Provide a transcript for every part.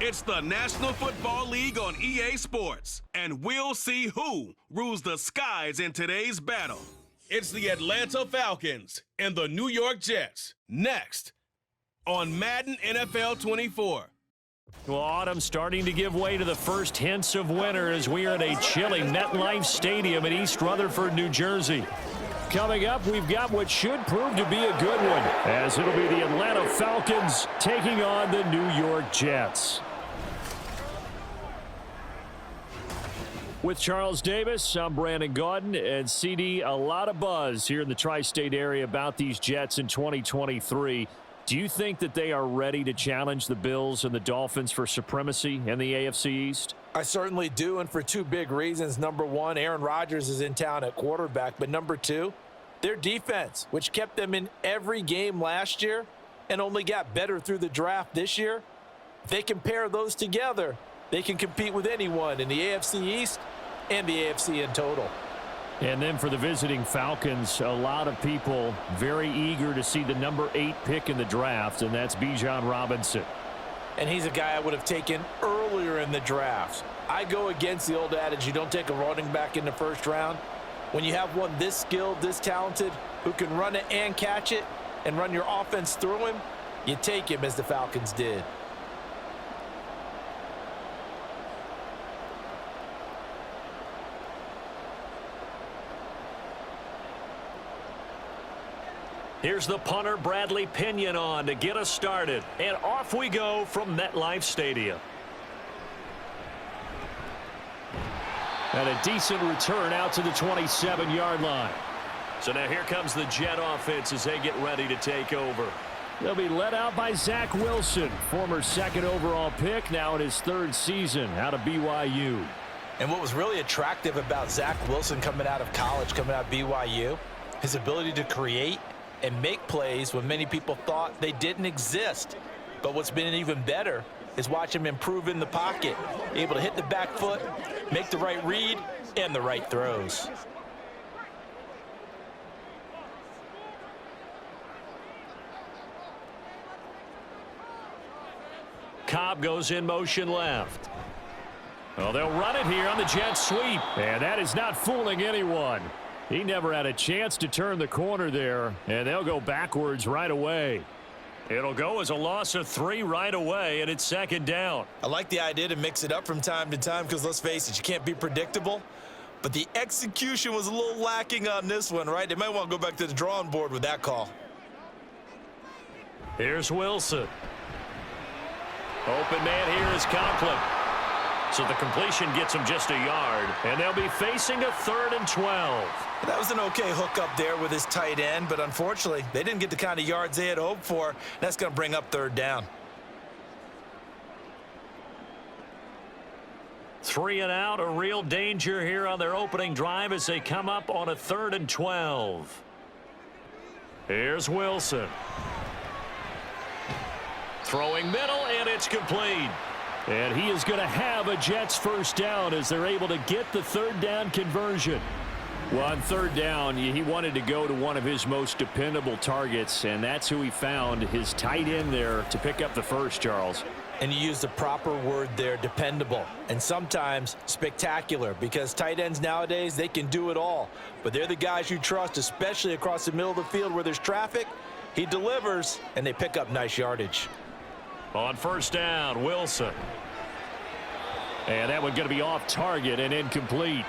It's the National Football League on EA Sports, and we'll see who rules the skies in today's battle. It's the Atlanta Falcons and the New York Jets, next on Madden NFL 24. Well, autumn starting to give way to the first hints of winter as we are at a chilly MetLife Stadium in East Rutherford, New Jersey. Coming up, we've got what should prove to be a good one, as it'll be the Atlanta Falcons taking on the New York Jets. With Charles Davis, I'm Brandon Gaudin, and CD, a lot of buzz here in the tri-state area about these Jets in 2023. Do you think that they are ready to challenge the Bills and the Dolphins for supremacy in the AFC East? I certainly do, and for two big reasons. Number one, Aaron Rodgers is in town at quarterback, but number two, their defense, which kept them in every game last year and only got better through the draft this year. If they can pair those together, they can compete with anyone in the AFC East and the AFC in total. And then for the visiting Falcons, a lot of people very eager to see the number 8 pick in the draft, and that's Bijan Robinson. And he's a guy I would have taken earlier in the draft. I go against the old adage, you don't take a running back in the first round. When you have one this skilled, this talented, who can run it and catch it and run your offense through him, you take him as the Falcons did. Here's the punter, Bradley Pinion, on to get us started. And off we go from MetLife Stadium. And a decent return out to the 27-yard line. So now here comes the Jet offense as they get ready to take over. They'll be led out by Zach Wilson, former second overall pick, now in his third season out of BYU. And what was really attractive about Zach Wilson coming out of college, coming out of BYU, his ability to create and make plays when many people thought they didn't exist. But what's been even better is watch him improve in the pocket, able to hit the back foot, make the right read, and the right throws. Cobb goes in motion left. Well, they'll run it here on the jet sweep, and that is not fooling anyone. He never had a chance to turn the corner there, and they'll go backwards right away. It'll go as a loss of 3 right away, and it's second down. I like the idea to mix it up from time to time because, let's face it, you can't be predictable. But the execution was a little lacking on this one, right? They might want to go back to the drawing board with that call. Here's Wilson. Open man here is Conklin. So the completion gets him just a yard, and they'll be facing a 3rd and 12. That was an okay hook up there with his tight end, but unfortunately, they didn't get the kind of yards they had hoped for. That's going to bring up 3rd down. 3 and out, a real danger here on their opening drive as they come up on a 3rd and 12. Here's Wilson. Throwing middle, and it's complete. And he is going to have a Jets first down as they're able to get the 3rd down conversion. Well, on 3rd down, he wanted to go to one of his most dependable targets, and that's who he found, his tight end there, to pick up the first, Charles. And you use the proper word there, dependable, and sometimes spectacular, because tight ends nowadays, they can do it all. But they're the guys you trust, especially across the middle of the field where there's traffic. He delivers, and they pick up nice yardage. On first down, Wilson. And that one going to be off target and incomplete.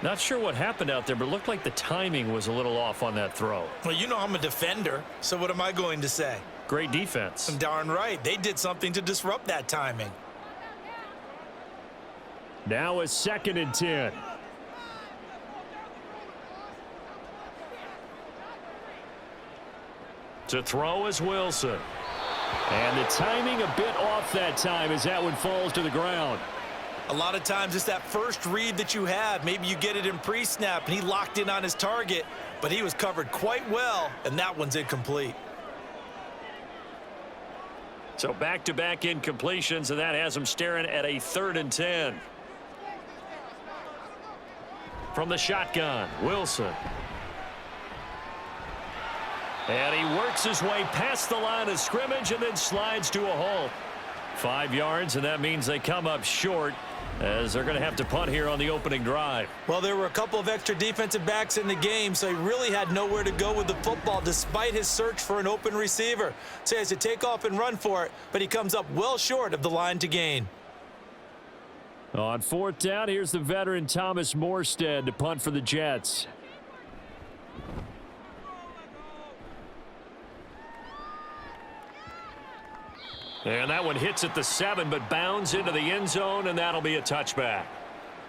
Not sure what happened out there, but it looked like the timing was a little off on that throw. Well, you know I'm a defender, so what am I going to say? Great defense. Darn right. They did something to disrupt that timing. Now a 2nd and 10. To throw is Wilson. And the timing a bit off that time as that one falls to the ground. A lot of times it's that first read that you have. Maybe you get it in pre-snap and he locked in on his target, but he was covered quite well, and that one's incomplete. So back-to-back incompletions, and that has him staring at a 3rd and 10. From the shotgun, Wilson. And he works his way past the line of scrimmage and then slides to a halt. 5 yards, and that means they come up short as they're going to have to punt here on the opening drive. Well, there were a couple of extra defensive backs in the game, so he really had nowhere to go with the football despite his search for an open receiver. So he has to take off and run for it, but he comes up well short of the line to gain. On 4th down, here's the veteran Thomas Morstead to punt for the Jets. And that one hits at the 7, but bounds into the end zone, and that'll be a touchback.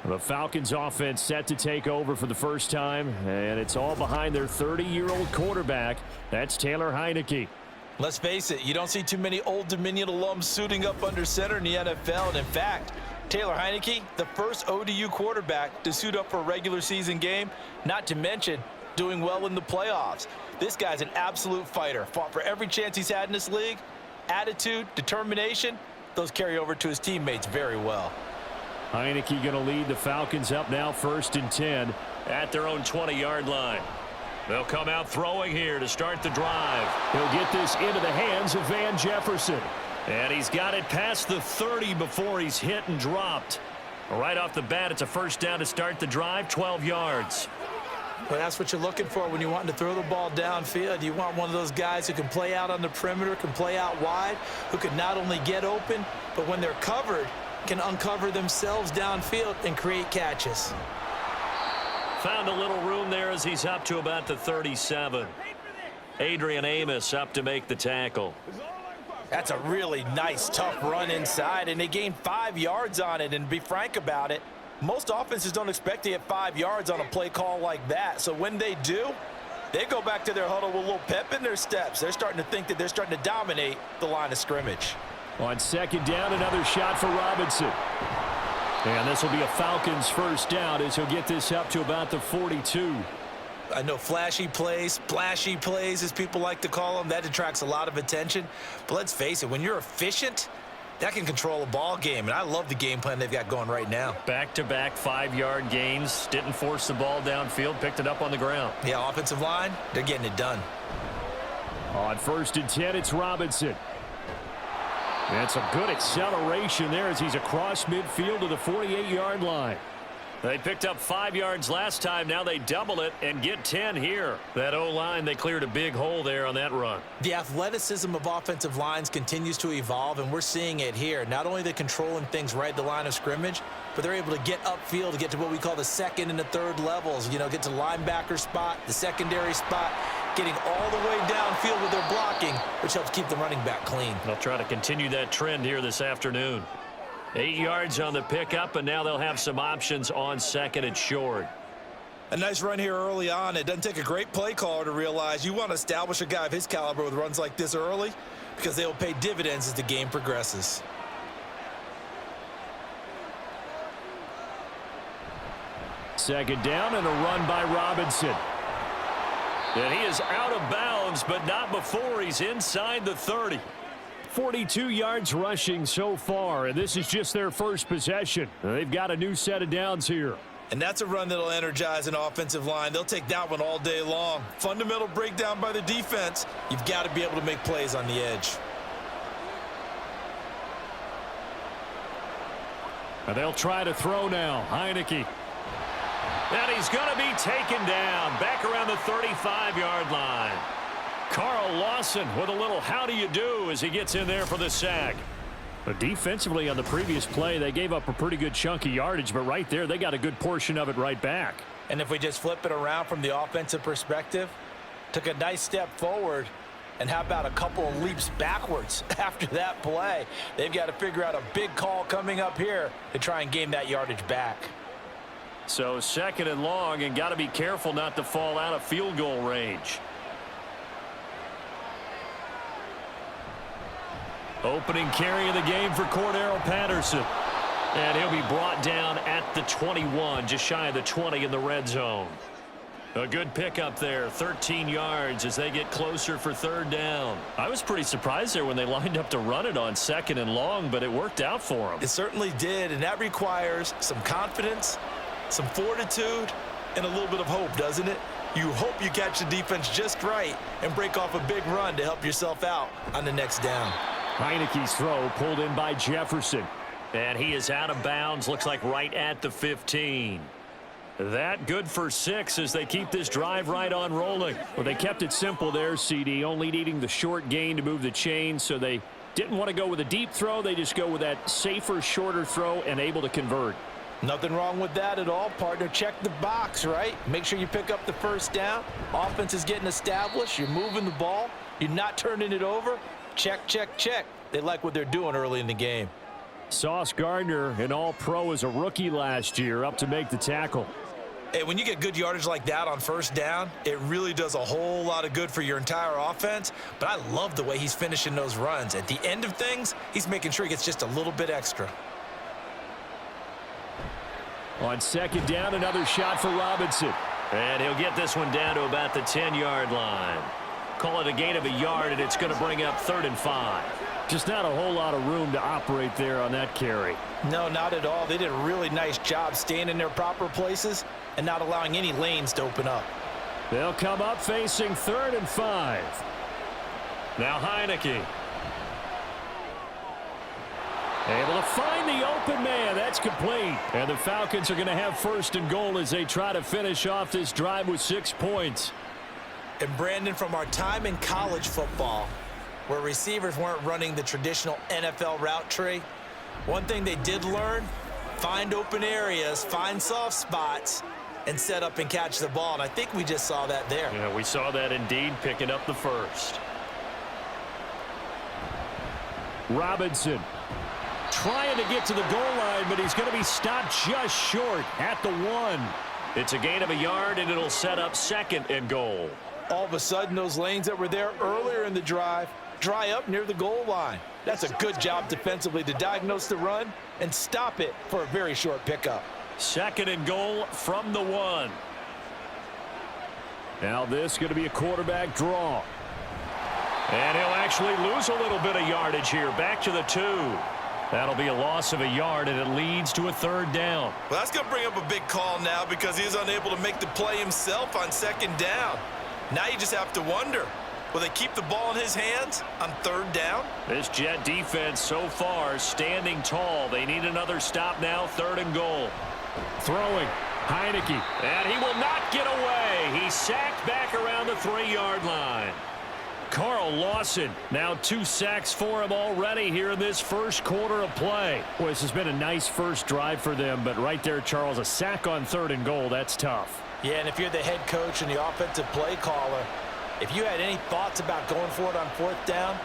The Falcons offense set to take over for the first time, and it's all behind their 30-year-old quarterback. That's Taylor Heineke. Let's face it, you don't see too many Old Dominion alums suiting up under center in the NFL. And in fact, Taylor Heineke, the first ODU quarterback to suit up for a regular season game, not to mention doing well in the playoffs. This guy's an absolute fighter. Fought for every chance he's had in this league. Attitude, determination, those carry over to his teammates very well. Heineke going to lead the Falcons up now 1st and 10 at their own 20-yard line. They'll come out throwing here to start the drive. He'll get this into the hands of Van Jefferson. And he's got it past the 30 before he's hit and dropped. Right off the bat, it's a first down to start the drive, 12 yards. Well, that's what you're looking for when you're wanting to throw the ball downfield. You want one of those guys who can play out on the perimeter, can play out wide, who can not only get open, but when they're covered, can uncover themselves downfield and create catches. Found a little room there as he's up to about the 37. Adrian Amos up to make the tackle. That's a really nice, tough run inside, and they gained 5 yards on it. And to be frank about it, most offenses don't expect to get 5 yards on a play call like that. So when they do, they go back to their huddle with a little pep in their steps. They're starting to think that they're starting to dominate the line of scrimmage. On 2nd down, another shot for Robinson. And this will be a Falcons first down as he'll get this up to about the 42. I know flashy plays, splashy plays, as people like to call them, that attracts a lot of attention. But let's face it, when you're efficient, that can control a ball game, and I love the game plan they've got going right now. Back-to-back 5-yard gains. Didn't force the ball downfield. Picked it up on the ground. Yeah, offensive line, they're getting it done. On 1st and 10, it's Robinson. That's a good acceleration there as he's across midfield to the 48-yard line. They picked up 5 yards last time. Now they double it and get 10 here. That O-line, they cleared a big hole there on that run. The athleticism of offensive lines continues to evolve, and we're seeing it here. Not only are they controlling things right at the line of scrimmage, but they're able to get upfield to get to what we call the 2nd and the 3rd levels. You know, get to the linebacker spot, the secondary spot, getting all the way downfield with their blocking, which helps keep the running back clean. They'll try to continue that trend here this afternoon. 8 yards on the pickup, and now they'll have some options on 2nd and short. A nice run here early on. It doesn't take a great play caller to realize you want to establish a guy of his caliber with runs like this early because they will pay dividends as the game progresses. Second down and a run by Robinson. And he is out of bounds, but not before he's inside the 30. 42 yards rushing so far, and this is just their first possession. They've got a new set of downs here. And that's a run that'll energize an offensive line. They'll take that one all day long. Fundamental breakdown by the defense. You've got to be able to make plays on the edge. And they'll try to throw now. Heineke. And he's going to be taken down back around the 35-yard line. Carl Lawson with a little how do you do as he gets in there for the sack. But defensively on the previous play, they gave up a pretty good chunk of yardage, but right there, they got a good portion of it right back. And if we just flip it around from the offensive perspective, took a nice step forward, and how about a couple of leaps backwards after that play? They've got to figure out a big call coming up here to try and gain that yardage back. So 2nd and long, and got to be careful not to fall out of field goal range. Opening carry of the game for Cordero Patterson. And he'll be brought down at the 21, just shy of the 20 in the red zone. A good pickup there, 13 yards as they get closer for 3rd down. I was pretty surprised there when they lined up to run it on 2nd and long, but it worked out for them. It certainly did, and that requires some confidence, some fortitude, and a little bit of hope, doesn't it? You hope you catch the defense just right and break off a big run to help yourself out on the next down. Heineke's throw pulled in by Jefferson. And he is out of bounds, looks like right at the 15. That good for 6 as they keep this drive right on rolling. Well, they kept it simple there, CD, only needing the short gain to move the chain, so they didn't want to go with a deep throw. They just go with that safer, shorter throw and able to convert. Nothing wrong with that at all, partner. Check the box, right? Make sure you pick up the first down. Offense is getting established. You're moving the ball. You're not turning it over. Check, check, check. They like what they're doing early in the game. Sauce Gardner, an all-pro as a rookie last year, up to make the tackle. Hey, when you get good yardage like that on first down, it really does a whole lot of good for your entire offense. But I love the way he's finishing those runs. At the end of things, he's making sure he gets just a little bit extra. On second down, another shot for Robinson. And he'll get this one down to about the 10-yard line. Call it a gain of a yard, and it's going to bring up 3rd and 5. Just not a whole lot of room to operate there on that carry. No, not at all. They did a really nice job staying in their proper places and not allowing any lanes to open up. They'll come up facing 3rd and 5. Now Heineke. Able to find the open man. That's complete. And the Falcons are going to have 1st and goal as they try to finish off this drive with 6 points. And Brandon, from our time in college football, where receivers weren't running the traditional NFL route tree, one thing they did learn, find open areas, find soft spots, and set up and catch the ball. And I think we just saw that there. Yeah, we saw that indeed, picking up the 1st. Robinson trying to get to the goal line, but he's going to be stopped just short at the 1. It's a gain of a yard, and it'll set up 2nd and goal. All of a sudden, those lanes that were there earlier in the drive dry up near the goal line. That's a good job defensively to diagnose the run and stop it for a very short pickup. 2nd and goal from the 1. Now this is going to be a quarterback draw. And he'll actually lose a little bit of yardage here. Back to the 2. That'll be a loss of a yard, and it leads to a 3rd down. Well, that's going to bring up a big call now because he is unable to make the play himself on 2nd down. Now you just have to wonder, will they keep the ball in his hands on 3rd down? This Jet defense so far standing tall. They need another stop now, 3rd and goal. Throwing, Heineke. And he will not get away. He's sacked back around the 3-yard line. Carl Lawson, now 2 sacks for him already here in this first quarter of play. Boy, this has been a nice first drive for them, but right there, Charles, a sack on 3rd and goal, that's tough. Yeah, and if you're the head coach and the offensive play caller, if you had any thoughts about going for it on 4th down,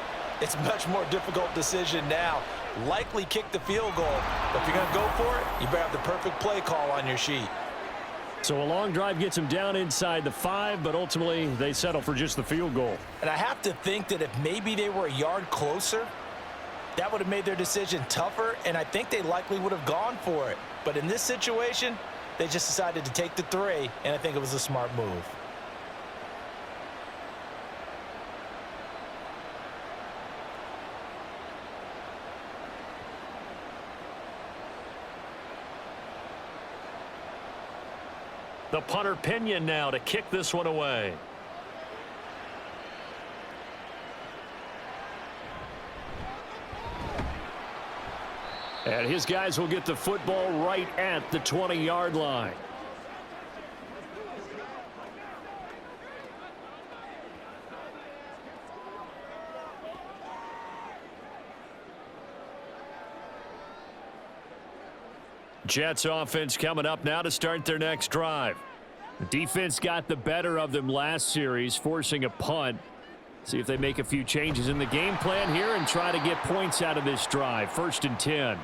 it's a much more difficult decision now. Likely kick the field goal, but if you're going to go for it, you better have the perfect play call on your sheet. So a long drive gets them down inside the 5, but ultimately they settle for just the field goal. And I have to think that if maybe they were a yard closer, that would have made their decision tougher, and I think they likely would have gone for it. But in this situation, they just decided to take the 3, and I think it was a smart move. The punter Pinion now to kick this one away. And his guys will get the football right at the 20-yard line. Jets offense coming up now to start their next drive. The defense got the better of them last series, forcing a punt. See if they make a few changes in the game plan here and try to get points out of this drive. 1st and 10.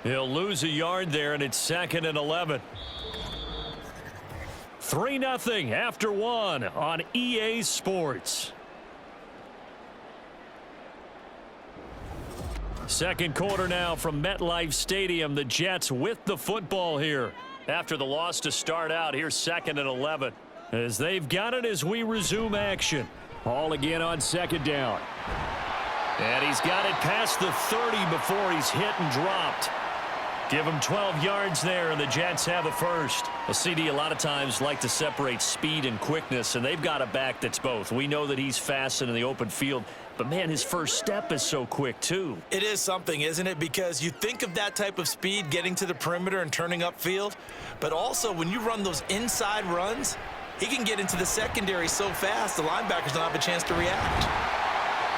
He'll lose a yard there, and it's 2nd and 11. 3-0 after 1 on EA Sports. Second quarter now from MetLife Stadium. The Jets with the football here. After the loss to start out, here's 2nd and 11. As they've got it as we resume action. Ball again on 2nd down. And he's got it past the 30 before he's hit and dropped. Give them 12 yards there, and the Jets have a first. A CD a lot of times like to separate speed and quickness, and they've got a back that's both. We know that he's fast in the open field, but, man, his first step is so quick, too. It is something, isn't it? Because you think of that type of speed getting to the perimeter and turning upfield, but also when you run those inside runs, he can get into the secondary so fast the linebackers don't have a chance to react.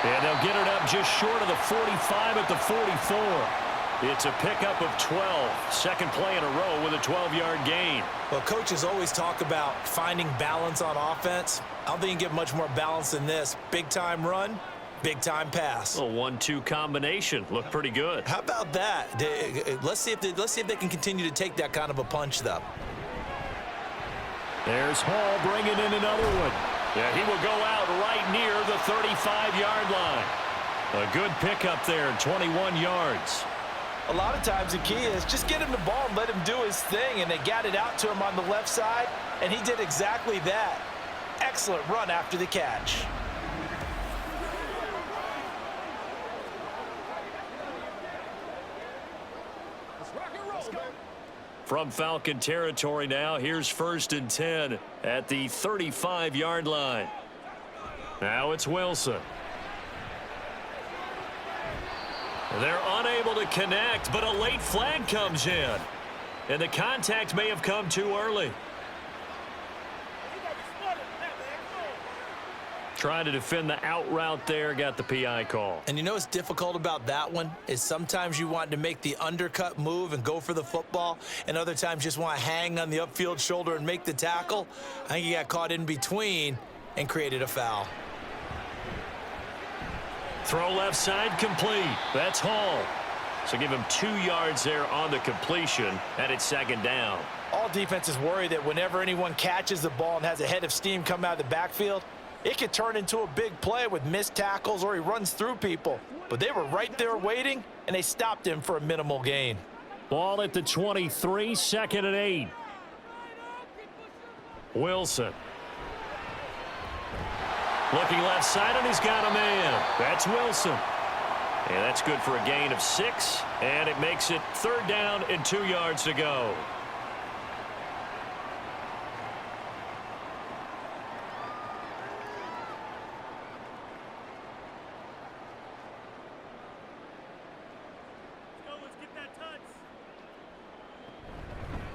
And they'll get it up just short of the 45 at the 44. It's a pickup of 12. Second play in a row with a 12-yard gain. Well, coaches always talk about finding balance on offense. I don't think you can get much more balance than this. Big-time run, big-time pass. A 1-2 combination. Looked pretty good. How about that? Let's see if they can continue to take that kind of a punch, though. There's Hall bringing in another one. Yeah, he will go out right near the 35-yard line. A good pickup there, 21 yards. A lot of times the key is just get him the ball and let him do his thing, and they got it out to him on the left side, and he did exactly that. Excellent run after the catch. From Falcon territory now, here's 1st and 10 at the 35-yard line. Now it's Wilson. They're unable to connect, but a late flag comes in. And the contact may have come too early. Trying to defend the out route there, got the PI call. And you know what's difficult about that one is sometimes you want to make the undercut move and go for the football, and other times just want to hang on the upfield shoulder and make the tackle. I think he got caught in between and created a foul. Throw left side complete. That's Hall. So give him 2 yards there on the completion, and it's 2nd down. All defenses worry that whenever anyone catches the ball and has a head of steam come out of the backfield, it could turn into a big play with missed tackles or he runs through people. But they were right there waiting, and they stopped him for a minimal gain. Ball at the 23, 2nd and 8. Wilson. Looking left side, and he's got a man. That's Wilson. And that's good for a gain of 6, and it makes it 3rd down and 2 yards to go.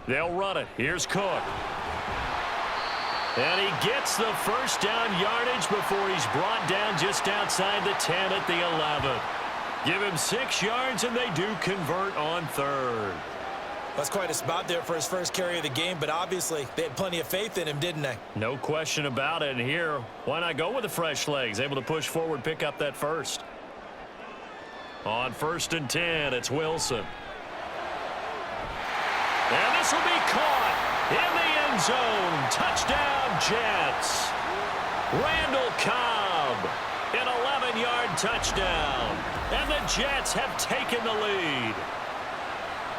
They'll run it. Here's Cook. And he gets the 1st down yardage before he's brought down just outside the 10 at the 11. Give him 6 yards, and they do convert on 3rd. That's quite a spot there for his first carry of the game, but obviously they had plenty of faith in him, didn't they? No question about it. And here, why not go with the fresh legs? Able to push forward, pick up that first. On 1st and 10, it's Wilson. And this will be caught in the end zone. Touchdown, Jets. Randall Cobb, an 11-yard touchdown. And the Jets have taken the lead.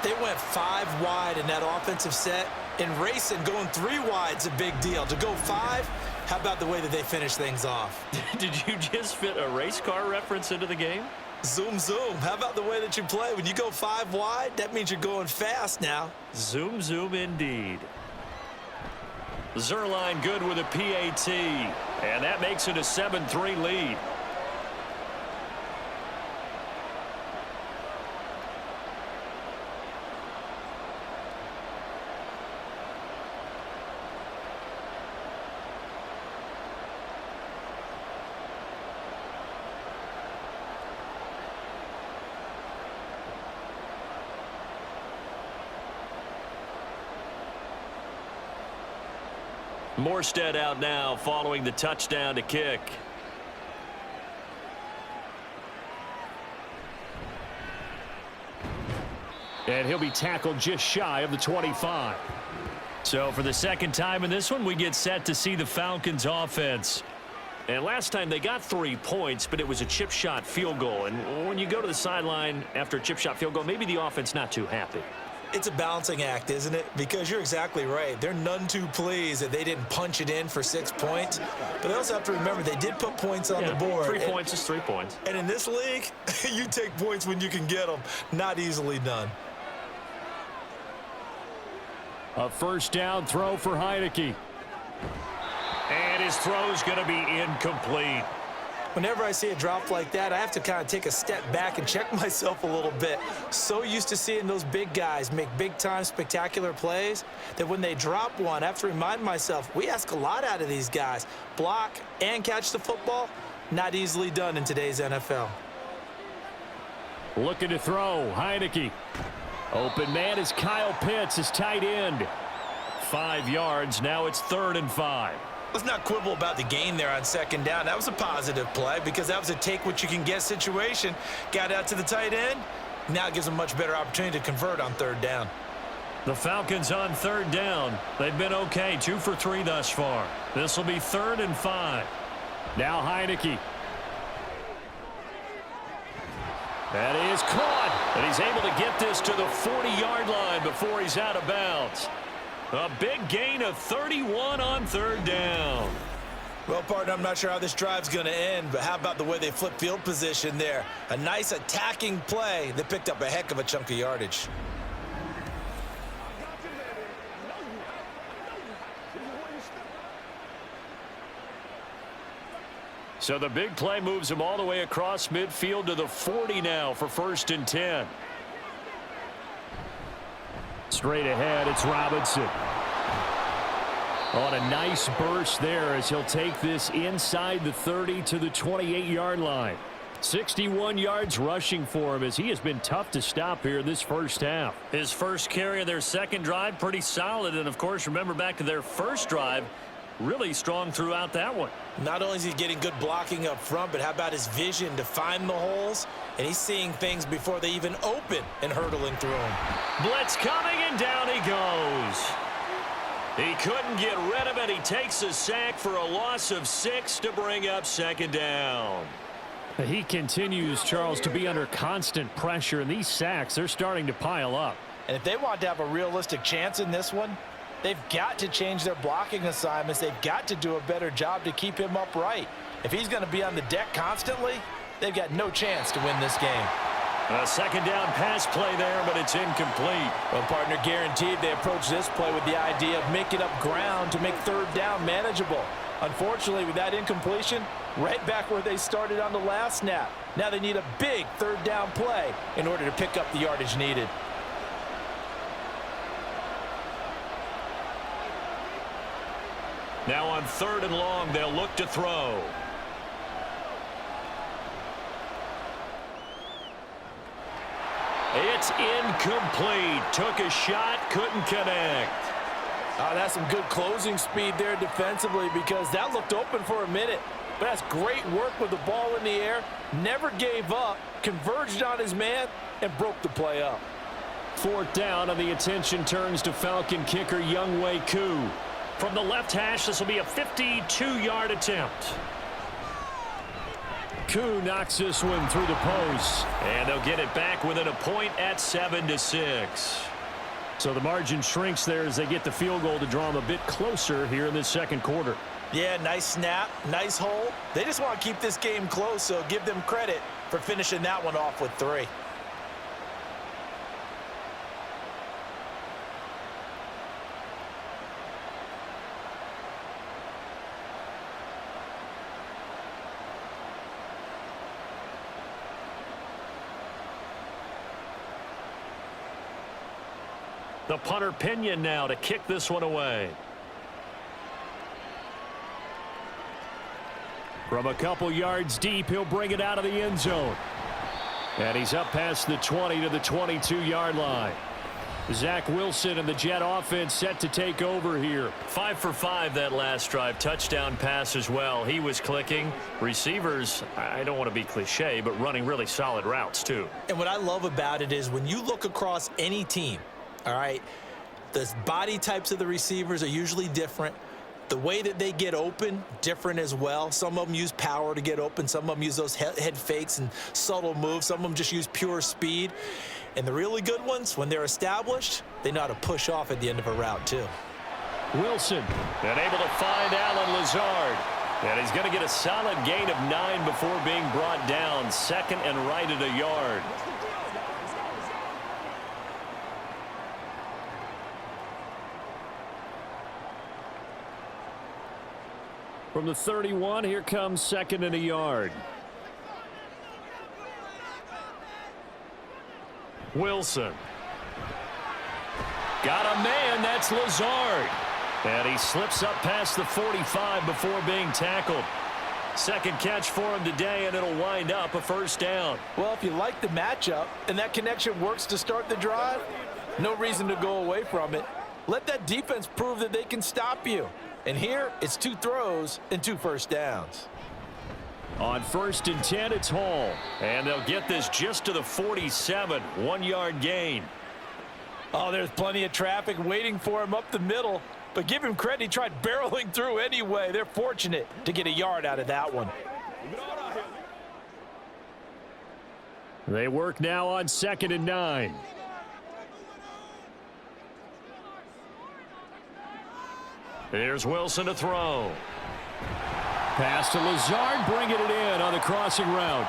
They went 5 wide in that offensive set, and racing going 3 wide is a big deal. To go 5, how about the way that they finish things off? Did you just fit a race car reference into the game? Zoom, zoom. How about the way that you play? When you go 5 wide, that means you're going fast now. Zoom, zoom indeed. Zerline good with a PAT, and that makes it a 7-3 lead. Morstead out now following the touchdown to kick. And he'll be tackled just shy of the 25. So for the 2nd time in this one, we get set to see the Falcons offense. And last time they got 3 points, but it was a chip shot field goal. And when you go to the sideline after a chip shot field goal, maybe the offense not too happy. It's a balancing act, isn't it? Because you're exactly right. They're none too pleased that they didn't punch it in for 6 points. But they also have to remember they did put points on the board. 3 points is 3 points. And in this league, you take points when you can get them. Not easily done. A first down throw for Heineke. And his throw's going to be incomplete. Whenever I see a drop like that, I have to kind of take a step back and check myself a little bit. So used to seeing those big guys make big-time spectacular plays that when they drop one, I have to remind myself, we ask a lot out of these guys. Block and catch the football, not easily done in today's NFL. Looking to throw, Heineke. Open man is Kyle Pitts, his tight end. 5 yards, now it's 3rd and 5. Let's not quibble about the gain there on second down. That was a positive play because that was a take-what-you-can-get situation. Got out to the tight end. Now it gives them a much better opportunity to convert on 3rd down. The Falcons on 3rd down. They've been okay, 2 for 3 thus far. This will be 3rd and 5. Now Heineke. That is caught, and he's able to get this to the 40-yard line before he's out of bounds. A big gain of 31 on 3rd down. Well, partner, I'm not sure how this drive's going to end, but how about the way they flip field position there? A nice attacking play that picked up a heck of a chunk of yardage. So the big play moves him all the way across midfield to the 40 now for 1st and 10. Straight ahead, it's Robinson. On a nice burst there as he'll take this inside the 30 to the 28-yard line. 61 yards rushing for him as he has been tough to stop here in this first half. His first carry of their second drive, pretty solid. And, of course, remember back to their first drive, really strong throughout that one. Not only is he getting good blocking up front, but how about his vision to find the holes? And he's seeing things before they even open and hurtling through them. Blitz coming, and down he goes. He couldn't get rid of it. He takes a sack for a loss of 6 to bring up 2nd down. He continues, Charles, to be under constant pressure, and these sacks, they're starting to pile up. And if they want to have a realistic chance in this one, they've got to change their blocking assignments. They've got to do a better job to keep him upright. If he's going to be on the deck constantly, they've got no chance to win this game. A 2nd down pass play there, but it's incomplete. Well, partner, guaranteed they approach this play with the idea of making up ground to make 3rd down manageable. Unfortunately, with that incompletion, right back where they started on the last snap. Now they need a big 3rd down play in order to pick up the yardage needed. Now on 3rd and long, they'll look to throw. It's incomplete. Took a shot, couldn't connect. That's some good closing speed there defensively because that looked open for a minute. But that's great work with the ball in the air. Never gave up, converged on his man, and broke the play up. 4th down, and the attention turns to Falcon kicker Younghoe Koo. From the left hash, this will be a 52-yard attempt. Koo knocks this one through the post. And they'll get it back within a point at 7-6. So the margin shrinks there as they get the field goal to draw them a bit closer here in this 2nd quarter. Yeah, nice snap, nice hole. They just want to keep this game close, so give them credit for finishing that one off with 3. The punter Pinion now to kick this one away. From a couple yards deep, he'll bring it out of the end zone. And he's up past the 20 to the 22-yard line. Zach Wilson and the Jet offense set to take over here. 5 for 5 that last drive. Touchdown pass as well. He was clicking. Receivers, I don't want to be cliche, but running really solid routes too. And what I love about it is when you look across any team, all right, the body types of the receivers are usually different. The way that they get open, different as well. Some of them use power to get open. Some of them use those head fakes and subtle moves. Some of them just use pure speed. And the really good ones, when they're established, they know how to push off at the end of a route too. Wilson, and able to find Alan Lazard. And he's going to get a solid gain of 9 before being brought down. 2nd and right at a yard. From the 31, here comes 2nd and a yard. Wilson. Got a man, that's Lazard. And he slips up past the 45 before being tackled. Second catch for him today, and it'll wind up a first down. Well, if you like the matchup and that connection works to start the drive, no reason to go away from it. Let that defense prove that they can stop you. And here, it's 2 throws and 2 first downs. On 1st and 10, it's Hall. And they'll get this just to the 47, 1-yard gain. Oh, there's plenty of traffic waiting for him up the middle. But give him credit, he tried barreling through anyway. They're fortunate to get a yard out of that one. They work now on 2nd and 9. Here's Wilson to throw. Pass to Lazard, bringing it in on the crossing route.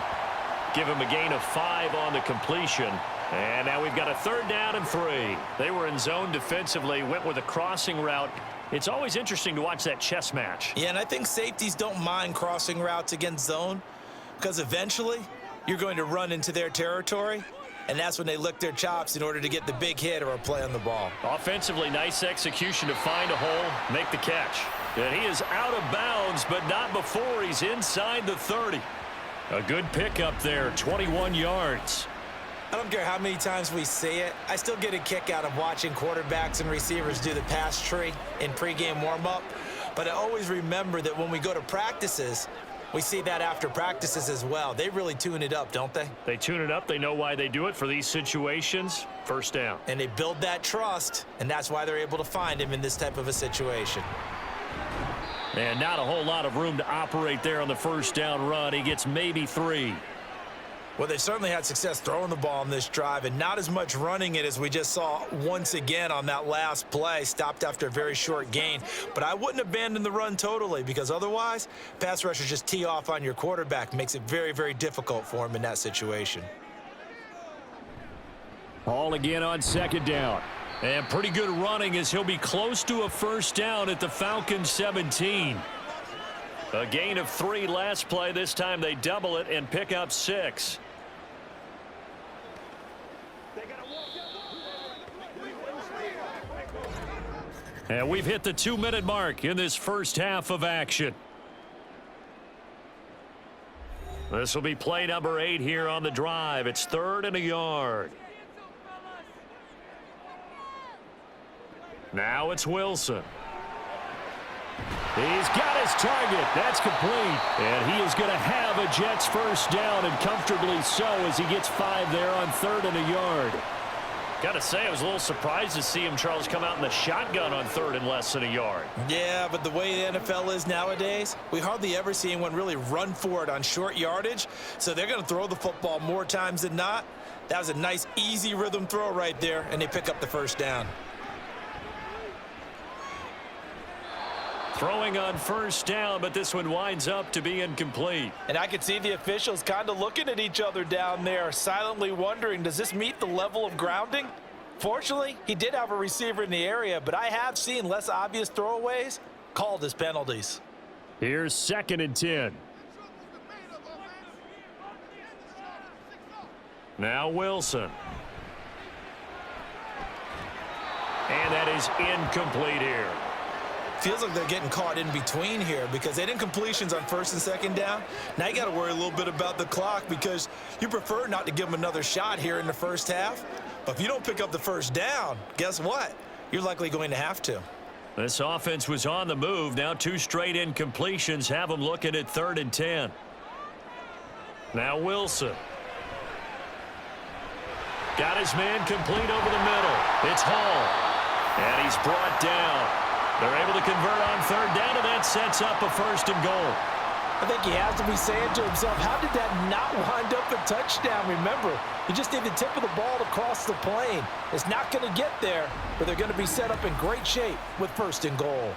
Give him a gain of 5 on the completion. And now we've got a 3rd down and 3. They were in zone defensively, went with a crossing route. It's always interesting to watch that chess match. Yeah, and I think safeties don't mind crossing routes against zone because eventually you're going to run into their territory, and that's when they lick their chops in order to get the big hit or a play on the ball. Offensively, nice execution to find a hole, make the catch. And he is out of bounds, but not before he's inside the 30. A good pickup there, 21 yards. I don't care how many times we say it, I still get a kick out of watching quarterbacks and receivers do the pass tree in pregame warm-up. But I always remember that when we go to practices, we see that after practices as well. They really tune it up, don't they? They tune it up. They know why they do it for these situations. First down. And they build that trust, and that's why they're able to find him in this type of a situation. And not a whole lot of room to operate there on the first down run. He gets maybe 3. Well, they certainly had success throwing the ball on this drive and not as much running it as we just saw once again on that last play. Stopped after a very short gain. But I wouldn't abandon the run totally because otherwise, pass rushers just tee off on your quarterback. Makes it very, very difficult for him in that situation. Hall again on 2nd down. And pretty good running as he'll be close to a first down at the Falcons 17. A gain of 3 last play. This time they double it and pick up 6. And we've hit the 2-minute mark in this first half of action. This will be play number 8 here on the drive. It's 3rd and a yard. Now it's Wilson. He's got his target. That's complete. And he is going to have a Jets first down, and comfortably so, as he gets 5 there on 3rd and a yard. Got to say, I was a little surprised to see him, Charles, come out in the shotgun on 3rd and less than a yard. Yeah, but the way the NFL is nowadays, we hardly ever see anyone really run for it on short yardage. So they're going to throw the football more times than not. That was a nice, easy rhythm throw right there, and they pick up the first down. Throwing on first down, but this one winds up to be incomplete. And I could see the officials kind of looking at each other down there, silently wondering, does this meet the level of grounding? Fortunately, he did have a receiver in the area, but I have seen less obvious throwaways called as penalties. Here's 2nd and 10. Now Wilson. And that is incomplete here. Feels like they're getting caught in between here because they didn't incompletions on 1st and 2nd down. Now you got to worry a little bit about the clock because you prefer not to give them another shot here in the first half. But if you don't pick up the first down, guess what? You're likely going to have to. This offense was on the move. Now 2 straight incompletions have them looking at 3rd and 10. Now Wilson. Got his man complete over the middle. It's Hall. And he's brought down. They're able to convert on 3rd down, and that sets up a 1st and goal. I think he has to be saying to himself, how did that not wind up a touchdown? Remember, you just need the tip of the ball to cross the plane. It's not going to get there, but they're going to be set up in great shape with 1st and goal.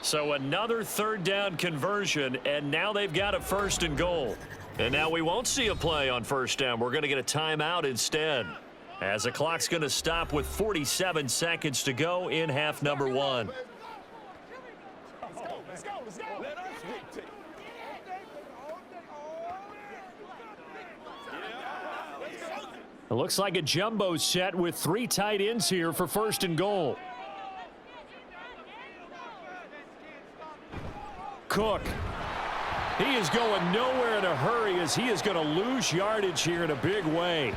So another 3rd down conversion, and now they've got a 1st and goal. And now we won't see a play on 1st down. We're going to get a timeout instead. as the clock's going to stop with 47 seconds to go in half number one. It looks like a jumbo set with 3 tight ends here for first and goal. Cook. He is going nowhere in a hurry as he is going to lose yardage here in a big way.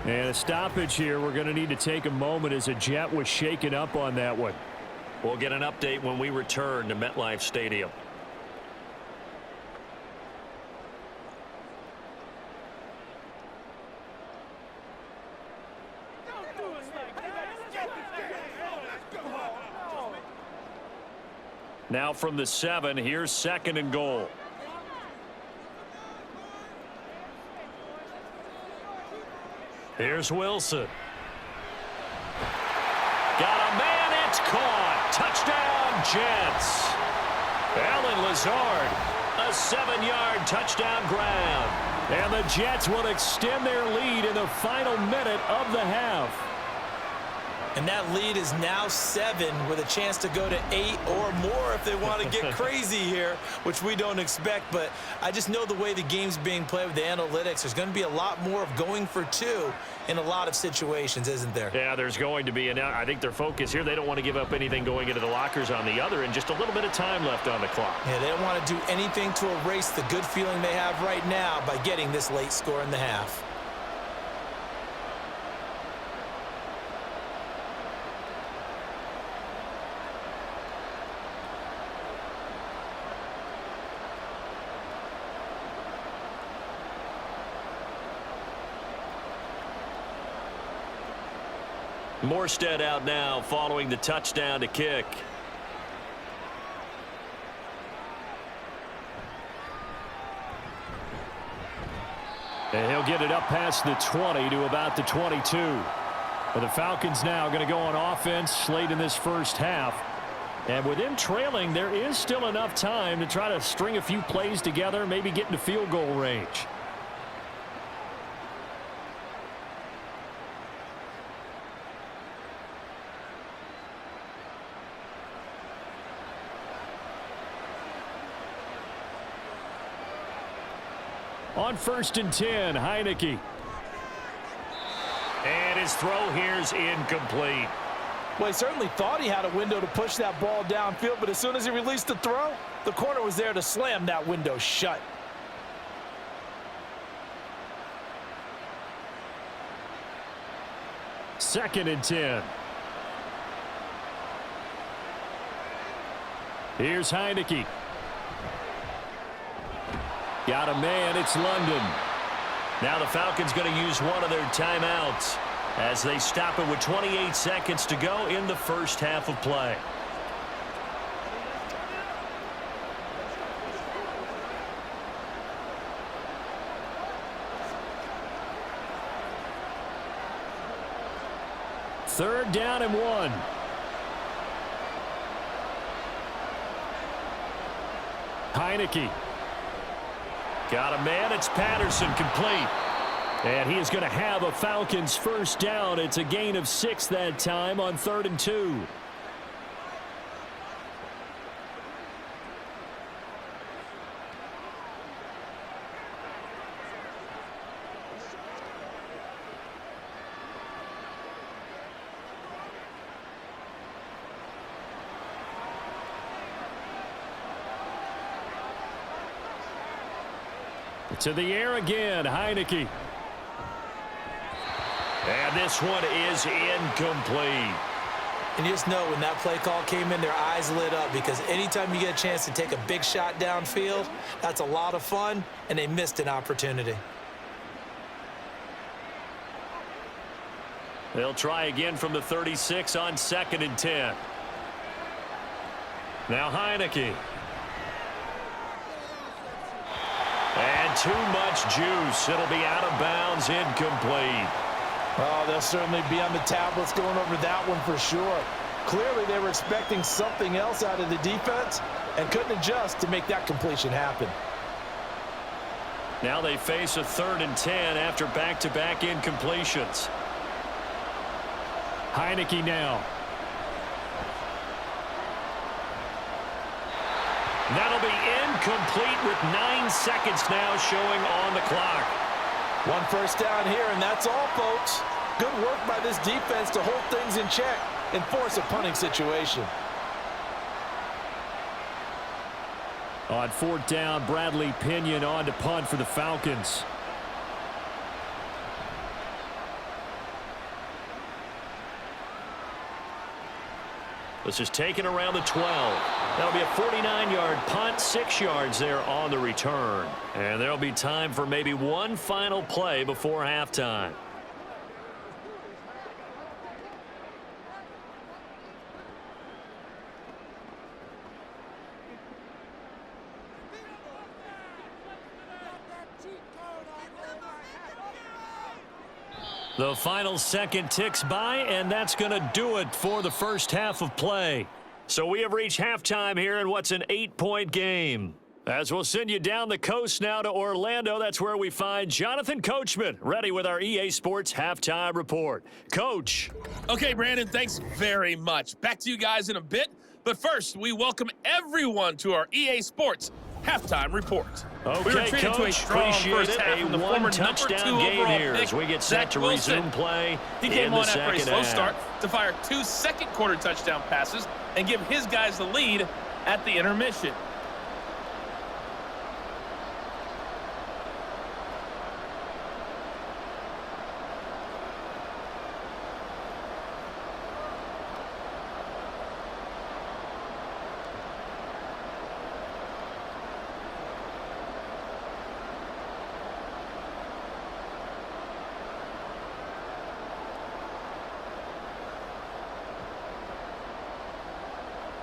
And a stoppage here. We're going to need to take a moment as a Jet was shaken up on that one. We'll get an update when we return to MetLife Stadium. Now from the 7, here's second and goal. Here's Wilson. Got a man, it's caught. Touchdown, Jets. Alan Lazard, a 7-yard touchdown grab. And the Jets will extend their lead in the final minute of the half. And that lead is now 7 with a chance to go to 8 or more if they want to get crazy here, which we don't expect. But I just know the way the game's being played with the analytics, there's going to be a lot more of going for 2 in a lot of situations, isn't there? Yeah, there's going to be. And I think their focus here, they don't want to give up anything going into the lockers on the other, and just a little bit of time left on the clock. Yeah, they don't want to do anything to erase the good feeling they have right now by getting this late score in the half. Morstead out now following the touchdown to kick. And he'll get it up past the 20 to about the 22. But the Falcons now going to go on offense late in this first half. And with them trailing, there is still enough time to try to string a few plays together, maybe get into field goal range. On 1st and 10, Heineke. And his throw here's incomplete. Well, he certainly thought he had a window to push that ball downfield, but as soon as he released the throw, the corner was there to slam that window shut. Second and 10. Here's Heineke. Got a man, it's London. Now the Falcons going to use one of their timeouts as they stop it with 28 seconds to go in the first half of play. Third down and 1. Heineke. Got a man, it's Patterson, complete. And he is going to have a Falcons first down. It's a gain of 6 that time on 3rd and 2. To the air again, Heineke. And this one is incomplete. And you just know when that play call came in, their eyes lit up, because anytime you get a chance to take a big shot downfield, that's a lot of fun, and they missed an opportunity. They'll try again from the 36 on 2nd and 10. Now Heineke. And too much juice. It'll be out of bounds, incomplete. Oh, they'll certainly be on the tablets going over that one for sure. Clearly, they were expecting something else out of the defense and couldn't adjust to make that completion happen. Now they face a 3rd and 10 after back-to-back incompletions. Heineke now. That'll be incomplete with 9 seconds now showing on the clock. One first down here, and that's all, folks. Good work by this defense to hold things in check and force a punting situation. On 4th down, Bradley Pinion on to punt for the Falcons. This is taken around the 12. That'll be a 49-yard punt, 6 yards there on the return. And there'll be time for maybe one final play before halftime. The final second ticks by, and that's going to do it for the first half of play. So we have reached halftime here in what's an 8-point game. As we'll send you down the coast now to Orlando, that's where we find Jonathan Coachman, ready with our EA Sports halftime report. Coach. Okay, Brandon, thanks very much. Back to you guys in a bit. But first, we welcome everyone to our EA Sports halftime report. Okay, we were treated to a strong first half from the former touchdown #2 game overall here pick, as we get Zach set to Wilson. resume play. He came on after a slow half. start to fire 2 second-quarter touchdown passes and give his guys the lead at the intermission.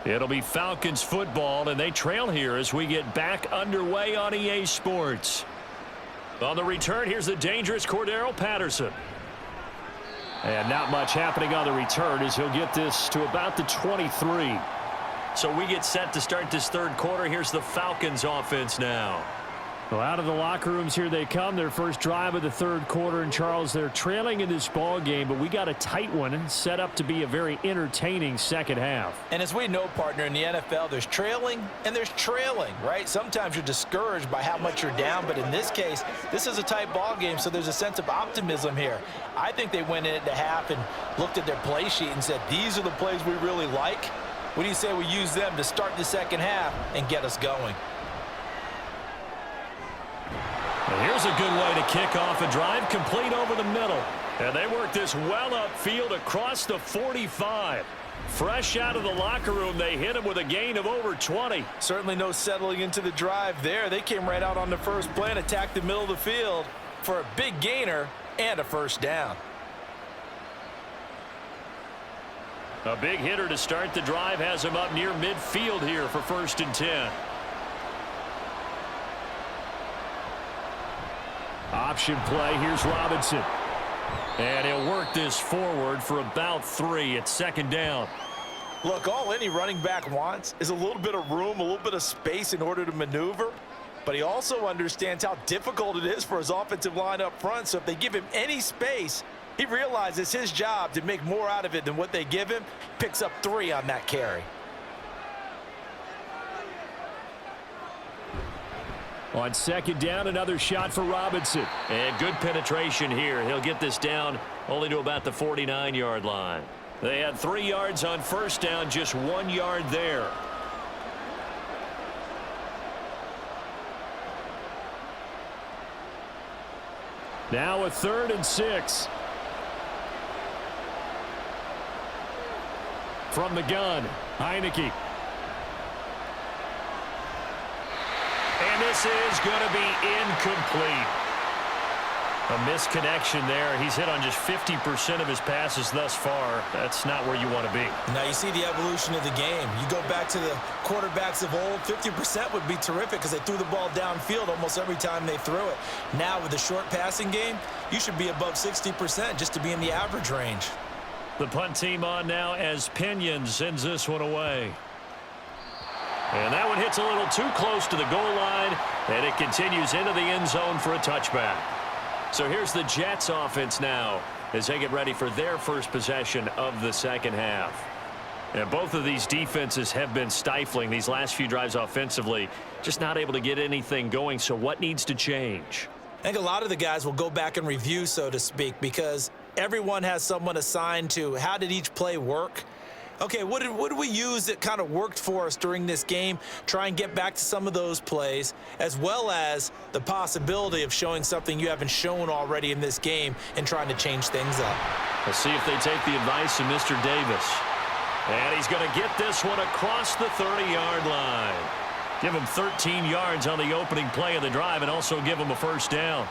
It'll be Falcons football, and they trail here as we get back underway on EA Sports. On the return, here's the dangerous Cordero Patterson. And not much happening on the return as he'll get this to about the 23. So we get set to start this third quarter. Here's the Falcons offense now. Well, out of the locker rooms here they come. Their first drive of the third quarter. And, Charles, they're trailing in this ball game, but we got a tight one set up to be a very entertaining second half. And as we know, partner, in the NFL, there's trailing and there's trailing, right? Sometimes you're discouraged by how much you're down, but in this case, this is a tight ball game, so there's a sense of optimism here. I think they went into half and looked at their play sheet and said, these are the plays we really like. What do you say we use them to start the second half and get us going? And here's a good way to kick off a drive, complete over the middle. And they work this well upfield across the 45. Fresh out of the locker room, they hit him with a gain of over 20. Certainly no settling into the drive there. They came right out on the first play and attacked the middle of the field for a big gainer and a first down. A big hitter to start the drive has him up near midfield here for 1st and 10. Option play, here's Robinson. And he'll work this forward for about 3 at 2nd down. Look, all any running back wants is a little bit of room, a little bit of space in order to maneuver. But he also understands how difficult it is for his offensive line up front. So if they give him any space, he realizes his job to make more out of it than what they give him. Picks up 3 on that carry. On 2nd down, another shot for Robinson. And good penetration here. He'll get this down only to about the 49-yard line. They had 3 yards on 1st down, just 1 yard there. Now a 3rd and 6. From the gun, Heineke. And this is going to be incomplete. A misconnection there. He's hit on just 50% of his passes thus far. That's not where you want to be. Now you see the evolution of the game. You go back to the quarterbacks of old, 50% would be terrific because they threw the ball downfield almost every time they threw it. Now with the short passing game, you should be above 60% just to be in the average range. The punt team on now as Pinion sends this one away. And that one hits a little too close to the goal line, and it continues into the end zone for a touchback. So here's the Jets offense now. as they get ready for their first possession of the second half. And both of these defenses have been stifling these last few drives offensively, just not able to get anything going. So what needs to change? I think a lot of the guys will go back and review, so to speak, because everyone has someone assigned to how did each play work. Okay, what did we use that kind of worked for us during this game? Try and get back to some of those plays, as well as the possibility of showing something you haven't shown already in this game and trying to change things up. Let's see if they take the advice of Mr. Davis. And he's going to get this one across the 30-yard line. Give him 13 yards on the opening play of the drive and also give him a first down.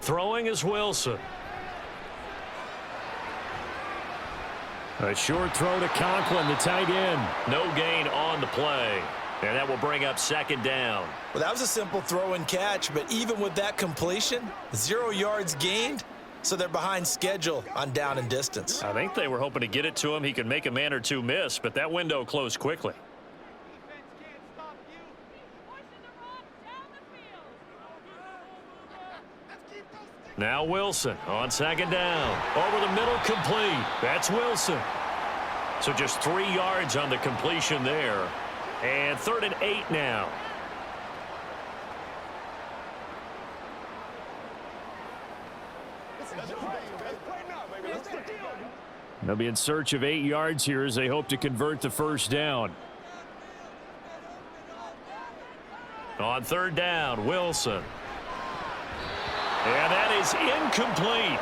Throwing is Wilson. A short throw to Conklin, the tight end. No gain on the play. And that will bring up second down. Well, that was a simple throw and catch, but even with that completion, 0 yards gained, so they're behind schedule on down and distance. I think they were hoping to get it to him. He could make a man or two miss, but that window closed quickly. Now Wilson on second down. Over the middle, complete. That's Wilson. So just 3 yards on the completion there. And 3rd and 8 now. They'll be in search of 8 yards here as they hope to convert the first down. On 3rd down, Wilson. And that is incomplete.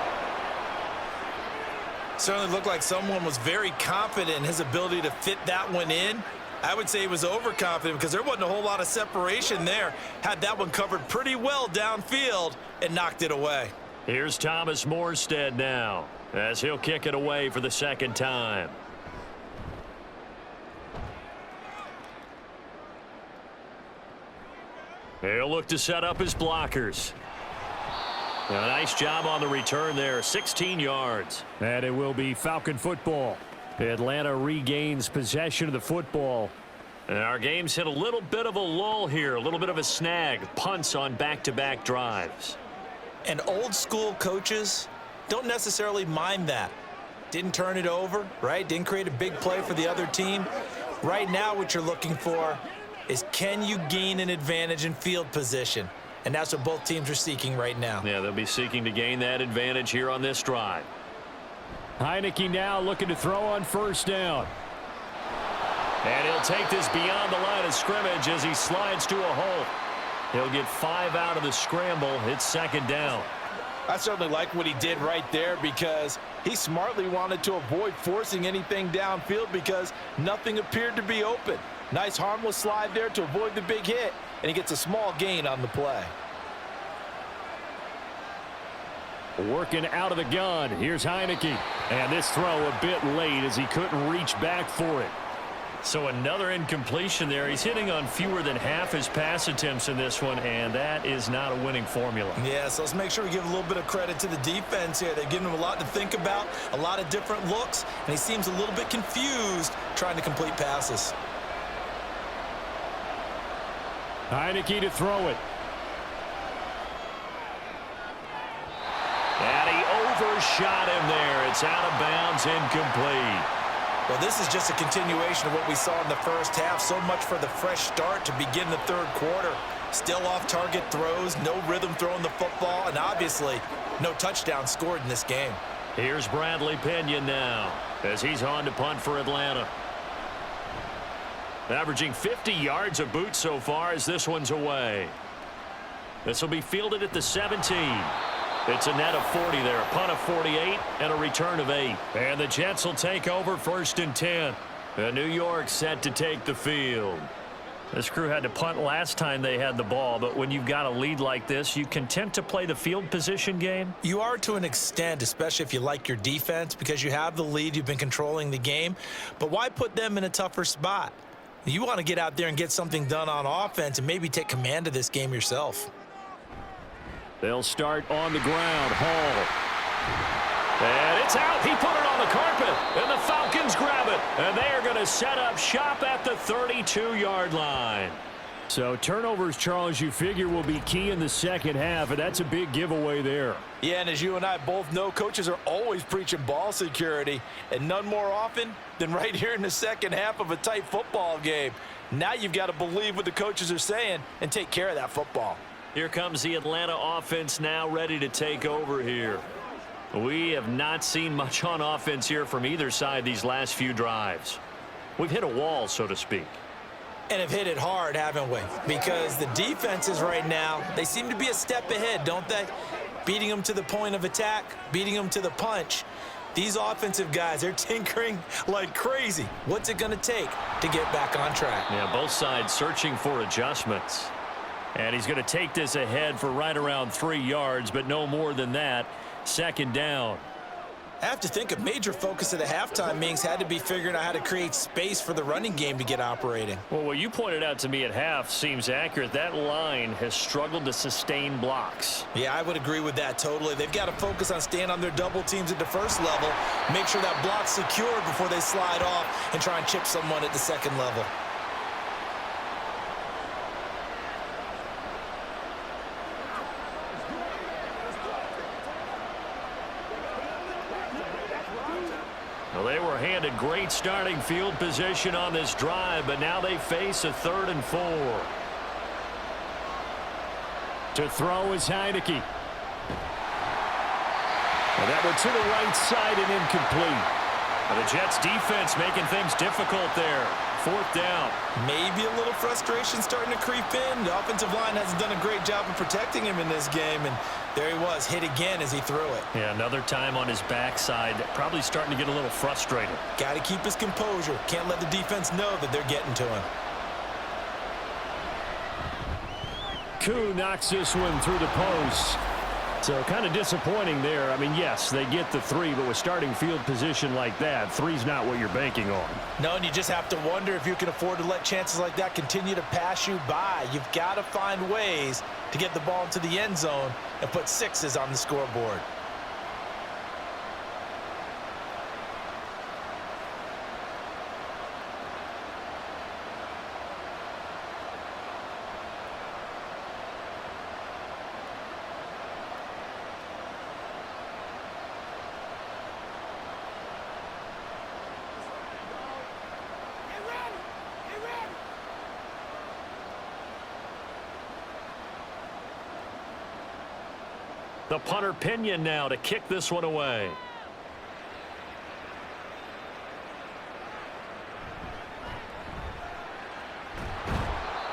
Certainly looked like someone was very confident in his ability to fit that one in. I would say he was overconfident because there wasn't a whole lot of separation there. Had that one covered pretty well downfield and knocked it away. Here's Thomas Morstead now as he'll kick it away for the second time. He'll look to set up his blockers. A nice job on the return there, 16 yards. And it will be Falcon football. Atlanta regains possession of the football. And our game's hit a little bit of a lull here, a little bit of a snag. Punts on back-to-back drives. And old school coaches don't necessarily mind that. Didn't turn it over, right? Didn't create a big play for the other team. Right now what you're looking for is can you gain an advantage in field position? And that's what both teams are seeking right now. Yeah, they'll be seeking to gain that advantage here on this drive. Heineke now looking to throw on first down. And he'll take this beyond the line of scrimmage as he slides to a hole. He'll get 5 out of the scramble. It's second down. I certainly like what he did right there because he smartly wanted to avoid forcing anything downfield because nothing appeared to be open. Nice harmless slide there to avoid the big hit, and he gets a small gain on the play. Working out of the gun. Here's Heineke. And this throw a bit late as he couldn't reach back for it. So another incompletion there. He's hitting on fewer than half his pass attempts in this one, and that is not a winning formula. Yeah, so let's make sure we give a little bit of credit to the defense here. They're giving him a lot to think about, a lot of different looks, and he seems a little bit confused trying to complete passes. Heineke to throw it. And he overshot him there. It's out of bounds, incomplete. Well, this is just a continuation of what we saw in the first half. So much for the fresh start to begin the third quarter. Still off-target throws, no rhythm throwing the football, and obviously no touchdown scored in this game. Here's Bradley Pinion now as he's on to punt for Atlanta. Averaging 50 yards a boot so far as this one's away. This will be fielded at the 17. It's a net of 40 there, a punt of 48, and a return of 8. And the Jets will take over 1st and 10. New York set to take the field. This crew had to punt last time they had the ball, but when you've got a lead like this, you content to play the field position game? You are to an extent, especially if you like your defense, because you have the lead, you've been controlling the game. But why put them in a tougher spot? You want to get out there and get something done on offense and maybe take command of this game yourself. They'll start on the ground. Hall. And it's out. He put it on the carpet, and the Falcons grab it. And they are going to set up shop at the 32-yard line. So turnovers, Charles, you figure will be key in the second half, and that's a big giveaway there. Yeah, and as you and I both know, coaches are always preaching ball security, and none more often than right here in the second half of a tight football game. Now you've got to believe what the coaches are saying and take care of that football. Here comes the Atlanta offense now ready to take over here. We have not seen much on offense here from either side these last few drives. We've hit a wall, so to speak. And have hit it hard, haven't we? Because the defenses right now, they seem to be a step ahead, don't they? Beating them to the point of attack, beating them to the punch. These offensive guys, they're tinkering like crazy. What's it going to take to get back on track? Yeah, both sides searching for adjustments. And he's going to take this ahead for right around 3 yards, but no more than that. Second down. I have to think a major focus of the halftime meetings had to be figuring out how to create space for the running game to get operating. Well, what you pointed out to me at half seems accurate. That line has struggled to sustain blocks. Yeah, I would agree with that totally. They've got to focus on staying on their double teams at the first level, make sure that block's secured before they slide off and try and chip someone at the second level. Well, they were handed great starting field position on this drive, but now they face a 3rd and 4. To throw is Heineke. And that one to the right side and incomplete. Well, the Jets defense making things difficult there. 4th down. Maybe a little frustration starting to creep in. The offensive line hasn't done a great job of protecting him in this game, and there he was, hit again as he threw it. Yeah, another time on his backside, probably starting to get a little frustrated. Got to keep his composure. Can't let the defense know that they're getting to him. Koo knocks this one through the post. So kind of disappointing there. I mean, yes, they get the 3, but with starting field position like that, 3's not what you're banking on. No, and you just have to wonder if you can afford to let chances like that continue to pass you by. You've got to find ways to get the ball into the end zone and put 6s on the scoreboard. The punter Pinion now to kick this one away.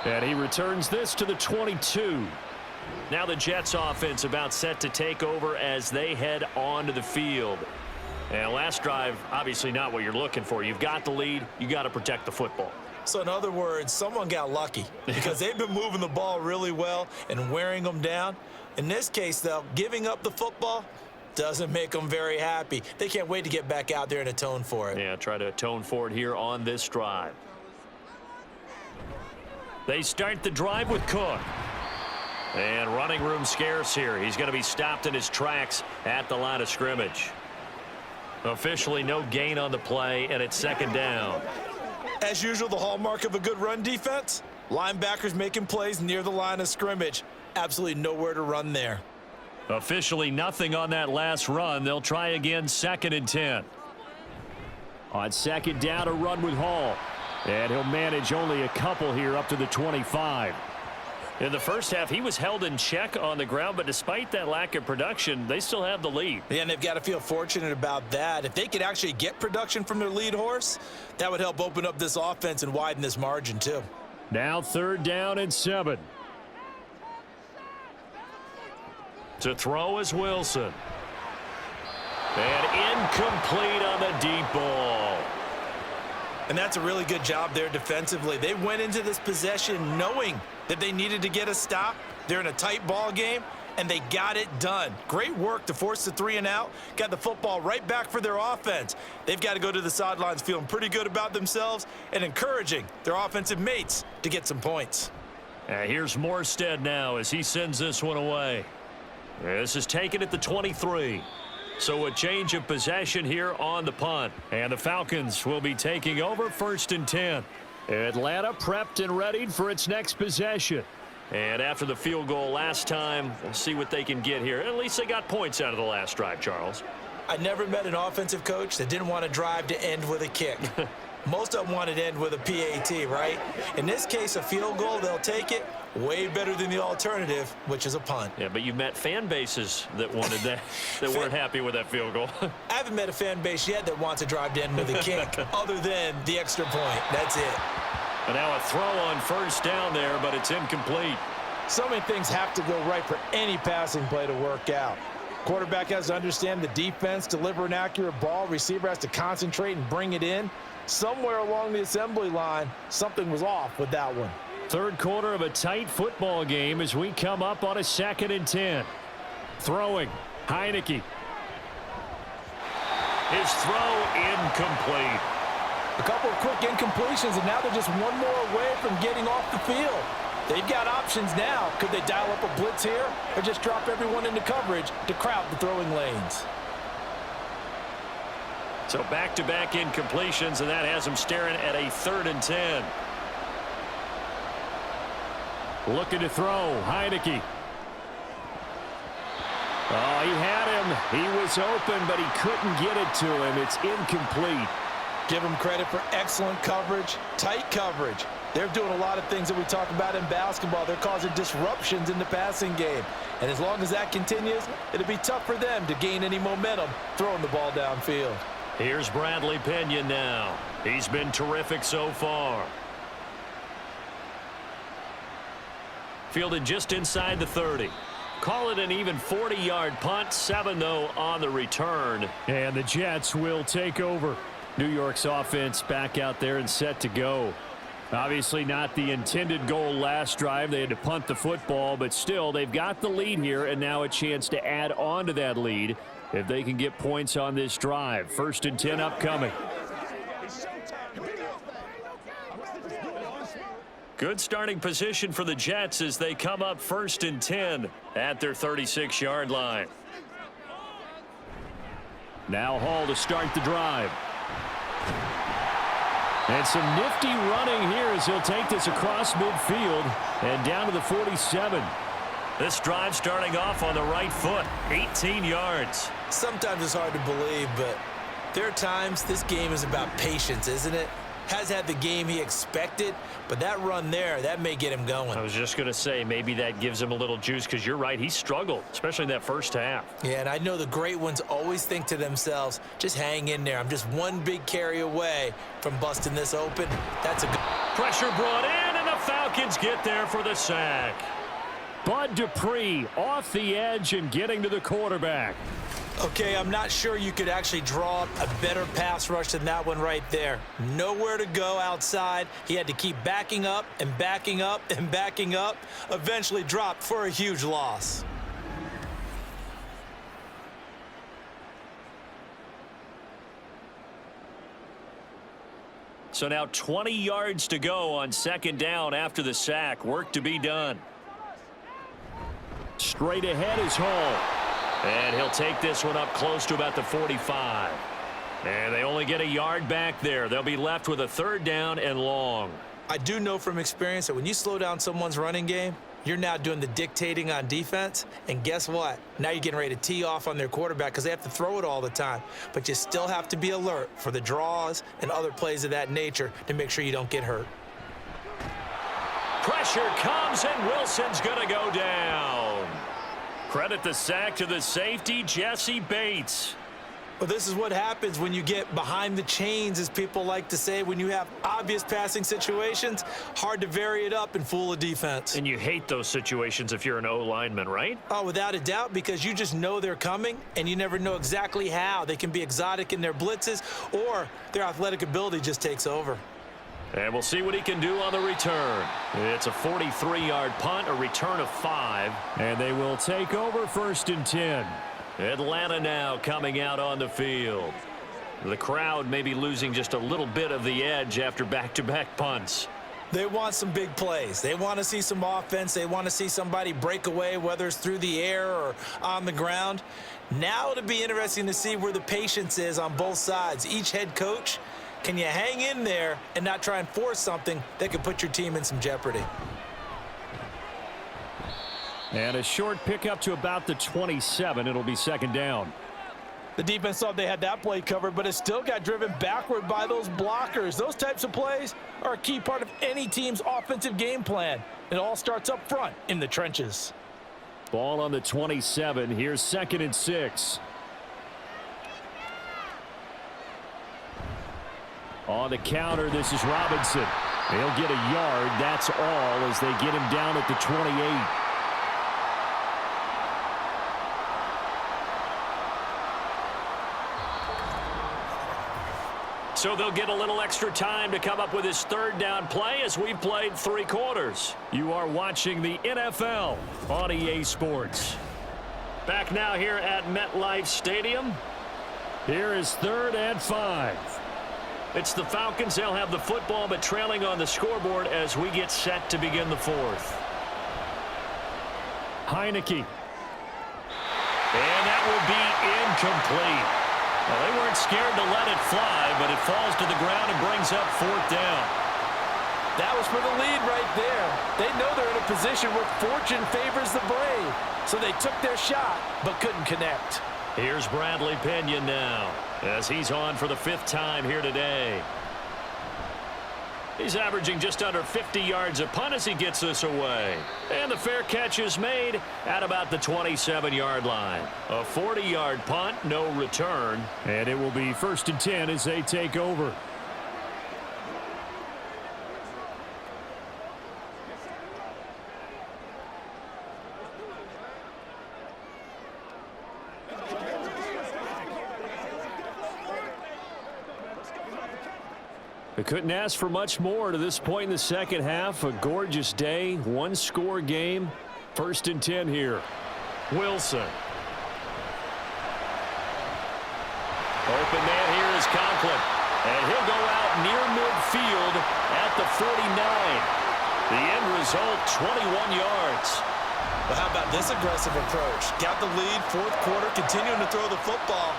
And he returns this to the 22. Now the Jets offense about set to take over as they head onto the field. And last drive, obviously not what you're looking for. You've got the lead. You got to protect the football. So in other words, someone got lucky because they've been moving the ball really well and wearing them down. In this case, though, giving up the football doesn't make them very happy. They can't wait to get back out there and atone for it. Yeah, try to atone for it here on this drive. They start the drive with Cook. And running room scarce here. He's going to be stopped in his tracks at the line of scrimmage. Officially no gain on the play, and it's 2nd down. As usual, the hallmark of a good run defense, linebackers making plays near the line of scrimmage. Absolutely nowhere to run there. Officially nothing on that last run. They'll try again 2nd and 10. On 2nd down, a run with Hall. And he'll manage only a couple here up to the 25. In the first half, he was held in check on the ground, but despite that lack of production, they still have the lead. Yeah, and they've got to feel fortunate about that. If they could actually get production from their lead horse, that would help open up this offense and widen this margin too. Now 3rd down and 7. To throw is Wilson. And incomplete on the deep ball. And that's a really good job there defensively. They went into this possession knowing that they needed to get a stop. They're in a tight ball game, and they got it done. Great work to force the 3 and out. Got the football right back for their offense. They've got to go to the sidelines feeling pretty good about themselves and encouraging their offensive mates to get some points. Here's Morstead now as he sends this one away. This is taken at the 23. So a change of possession here on the punt. And the Falcons will be taking over 1st and 10. Atlanta prepped and readied for its next possession. And after the field goal last time, we'll see what they can get here. At least they got points out of the last drive, Charles. I never met an offensive coach that didn't want to drive to end with a kick. Most of them wanted to end with a PAT, right? In this case, a field goal, they'll take it. Way better than the alternative, which is a punt. Yeah, but you've met fan bases that wanted that, that weren't happy with that field goal. I haven't met a fan base yet that wants to drive to end with a kick other than the extra point. That's it. And now a throw on 1st down there, but it's incomplete. So many things have to go right for any passing play to work out. Quarterback has to understand the defense, deliver an accurate ball. Receiver has to concentrate and bring it in. Somewhere along the assembly line, something was off with that one. 3rd quarter of a tight football game as we come up on a 2nd and 10. Throwing, Heineke. His throw incomplete. A couple of quick incompletions, and now they're just one more away from getting off the field. They've got options now. Could they dial up a blitz here or just drop everyone into coverage to crowd the throwing lanes? So back-to-back incompletions, and that has them staring at a 3rd and 10. Looking to throw, Heineke. Oh, he had him. He was open, but he couldn't get it to him. It's incomplete. Give them credit for excellent coverage, tight coverage. They're doing a lot of things that we talk about in basketball. They're causing disruptions in the passing game. And as long as that continues, it'll be tough for them to gain any momentum throwing the ball downfield. Here's Bradley Pinion now. He's been terrific so far. Fielded just inside the 30. Call it an even 40-yard punt. 7, though, on the return. And the Jets will take over. New York's offense back out there and set to go. Obviously not the intended goal last drive. They had to punt the football, but still they've got the lead here and now a chance to add on to that lead if they can get points on this drive. 1st and 10 upcoming. Good starting position for the Jets as they come up 1st and 10 at their 36-yard line. Now Hall to start the drive. And some nifty running here as he'll take this across midfield and down to the 47. This drive starting off on the right foot, 18 yards. Sometimes it's hard to believe, but there are times this game is about patience, isn't it? Has had the game he expected, but that run there, that may get him going. I was just going to say, maybe that gives him a little juice because you're right, he struggled, especially in that first half. Yeah, and I know the great ones always think to themselves, just hang in there. I'm just one big carry away from busting this open. That's a good... Pressure brought in, and the Falcons get there for the sack. Bud Dupree off the edge and getting to the quarterback. Okay, I'm not sure you could actually draw up a better pass rush than that one right there. Nowhere to go outside. He had to keep backing up and backing up and backing up. Eventually dropped for a huge loss. So now 20 yards to go on 2nd down after the sack. Work to be done. Straight ahead is Hall. And he'll take this one up close to about the 45. And they only get a yard back there. They'll be left with a 3rd down and long. I do know from experience that when you slow down someone's running game, you're now doing the dictating on defense. And guess what? Now you're getting ready to tee off on their quarterback because they have to throw it all the time. But you still have to be alert for the draws and other plays of that nature to make sure you don't get hurt. Pressure comes, and Wilson's going to go down. Credit the sack to the safety, Jesse Bates. Well, this is what happens when you get behind the chains, as people like to say. When you have obvious passing situations, hard to vary it up and fool a defense. And you hate those situations if you're an O-lineman, right? Oh, without a doubt, because you just know they're coming, and you never know exactly how. They can be exotic in their blitzes, or their athletic ability just takes over. And we'll see what he can do on the return. It's a 43-yard punt, a return of 5. And they will take over 1st and 10. Atlanta now coming out on the field. The crowd may be losing just a little bit of the edge after back-to-back punts. They want some big plays. They want to see some offense. They want to see somebody break away, whether it's through the air or on the ground. Now it'll be interesting to see where the patience is on both sides. Each head coach, can you hang in there and not try and force something that could put your team in some jeopardy? And a short pickup to about the 27. It'll be second down. The defense thought they had that play covered, but it still got driven backward by those blockers. Those types of plays are a key part of any team's offensive game plan. It all starts up front in the trenches. Ball on the 27. Here's 2nd and 6. On the counter, this is Robinson. He'll get a yard. That's all as they get him down at the 28. So they'll get a little extra time to come up with his 3rd down play as we've played 3 quarters. You are watching the NFL on EA Sports. Back now here at MetLife Stadium. Here is 3rd and 5. It's the Falcons. They'll have the football, but trailing on the scoreboard as we get set to begin the 4th. Heineke. And that will be incomplete. Well, they weren't scared to let it fly, but it falls to the ground and brings up 4th down. That was for the lead right there. They know they're in a position where fortune favors the brave. So they took their shot, but couldn't connect. Here's Bradley Pinion now, as he's on for the 5th time here today. He's averaging just under 50 yards a punt as he gets this away. And the fair catch is made at about the 27-yard line. A 40-yard punt, no return. And it will be 1st and 10 as they take over. They couldn't ask for much more to this point in the second half. A gorgeous day, 1-score game. 1st and 10 here. Wilson. Open man here is Conklin. And he'll go out near midfield at the 49. The end result, 21 yards. But how about this aggressive approach? Got the lead, 4th quarter, continuing to throw the football.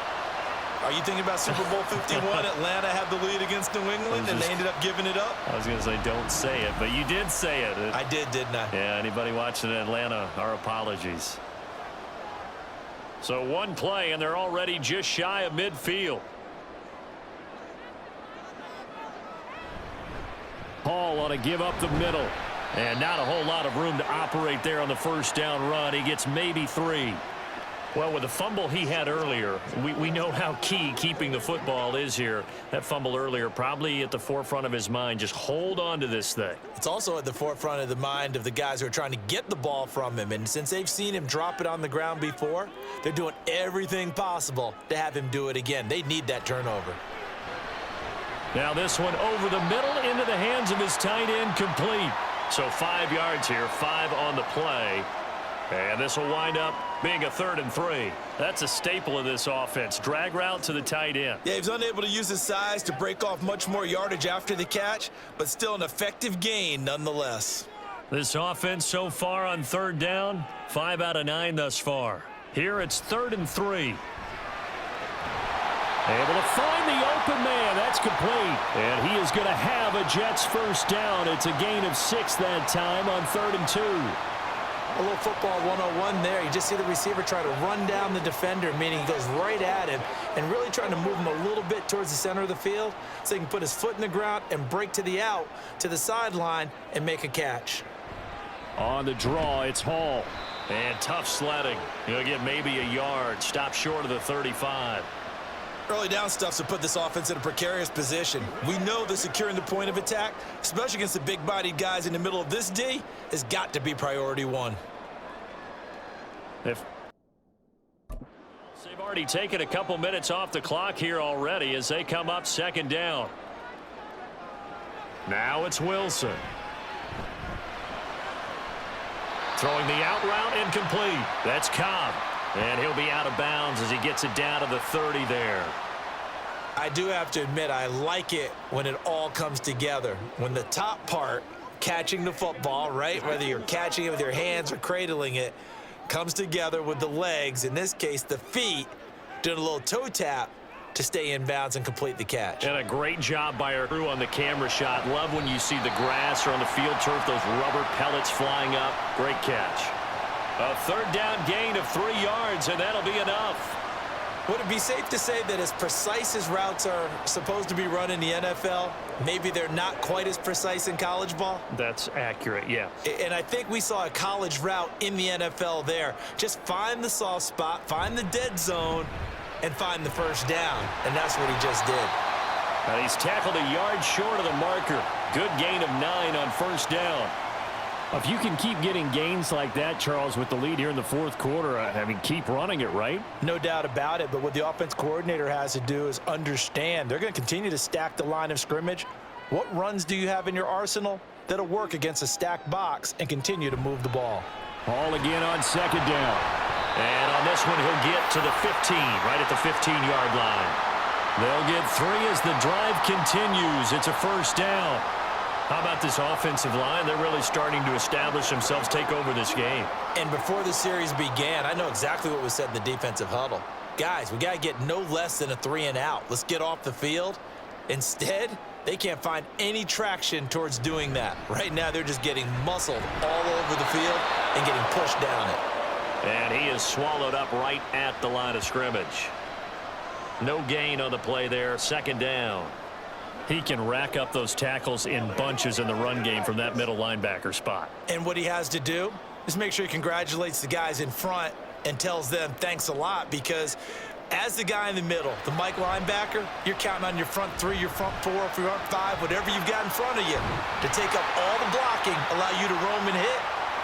Are you thinking about Super Bowl 51? Atlanta had the lead against New England, and they ended up giving it up? I was going to say don't say it, but you did say it. I did, didn't I? Yeah, anybody watching Atlanta, our apologies. So 1 play, and they're already just shy of midfield. Hall ought to give up the middle. And not a whole lot of room to operate there on the 1st down run. He gets maybe 3. Well, with the fumble he had earlier, we know how key keeping the football is here. That fumble earlier probably at the forefront of his mind. Just hold on to this thing. It's also at the forefront of the mind of the guys who are trying to get the ball from him. And since they've seen him drop it on the ground before, they're doing everything possible to have him do it again. They need that turnover. Now this one over the middle into the hands of his tight end, complete. So 5 yards here, 5 on the play. And this will wind up being a 3rd and 3. That's a staple of this offense. Drag route to the tight end. Yeah, he was unable to use his size to break off much more yardage after the catch, but still an effective gain nonetheless. This offense so far on 3rd down, 5 out of 9 thus far. Here it's 3rd and 3. Able to find the open man. That's complete. And he is going to have a Jets 1st down. It's a gain of 6 that time on 3rd and 2. A little football 101 there. You just see the receiver try to run down the defender, meaning he goes right at him and really trying to move him a little bit towards the center of the field so he can put his foot in the ground and break to the out, to the sideline, and make a catch. On the draw, it's Hall. And tough sledding. He'll get maybe a yard. Stop short of the 35. Early down stuff to put this offense in a precarious position. We know that securing the point of attack, especially against the big-bodied guys in the middle of this D, has got to be priority 1. They've already taken a couple minutes off the clock here already as they come up 2nd down. Now it's Wilson. Throwing the out route incomplete. That's Cobb. And he'll be out of bounds as he gets it down to the 30 there. I do have to admit, I like it when it all comes together. When the top part catching the football, right? Whether you're catching it with your hands or cradling it, comes together with the legs, in this case the feet, doing a little toe tap to stay in bounds and complete the catch. And a great job by our crew on the camera shot. Love when you see the grass or on the field turf, those rubber pellets flying up. Great catch. A third down gain of 3 yards, and that'll be enough. Would it be safe to say that as precise as routes are supposed to be run in the NFL, maybe they're not quite as precise in college ball? That's accurate, yeah. And I think we saw a college route in the NFL there. Just find the soft spot, find the dead zone, and find the first down. And that's what he just did. And he's tackled a yard short of the marker. Good gain of 9 on first down. If you can keep getting gains like that, Charles, with the lead here in the fourth quarter, I mean, keep running it, right? No doubt about it, but what the offense coordinator has to do is understand they're going to continue to stack the line of scrimmage. What runs do you have in your arsenal that'll work against a stacked box and continue to move the ball? Ball again on second down. And on this one, he'll get to the 15, right at the 15-yard line. They'll get 3 as the drive continues. It's a first down. How about this offensive line? They're really starting to establish themselves, take over this game. And before the series began, I know exactly what was said in the defensive huddle. Guys, we got to get no less than a 3 and out. Let's get off the field. Instead, they can't find any traction towards doing that. Right now, they're just getting muscled all over the field and getting pushed down it. And he is swallowed up right at the line of scrimmage. No gain on the play there, second down. He can rack up those tackles in bunches in the run game from that middle linebacker spot. And what he has to do is make sure he congratulates the guys in front and tells them thanks a lot, because as the guy in the middle, the Mike linebacker, you're counting on your front 3, your front 4, your front 5, whatever you've got in front of you to take up all the blocking, allow you to roam and hit.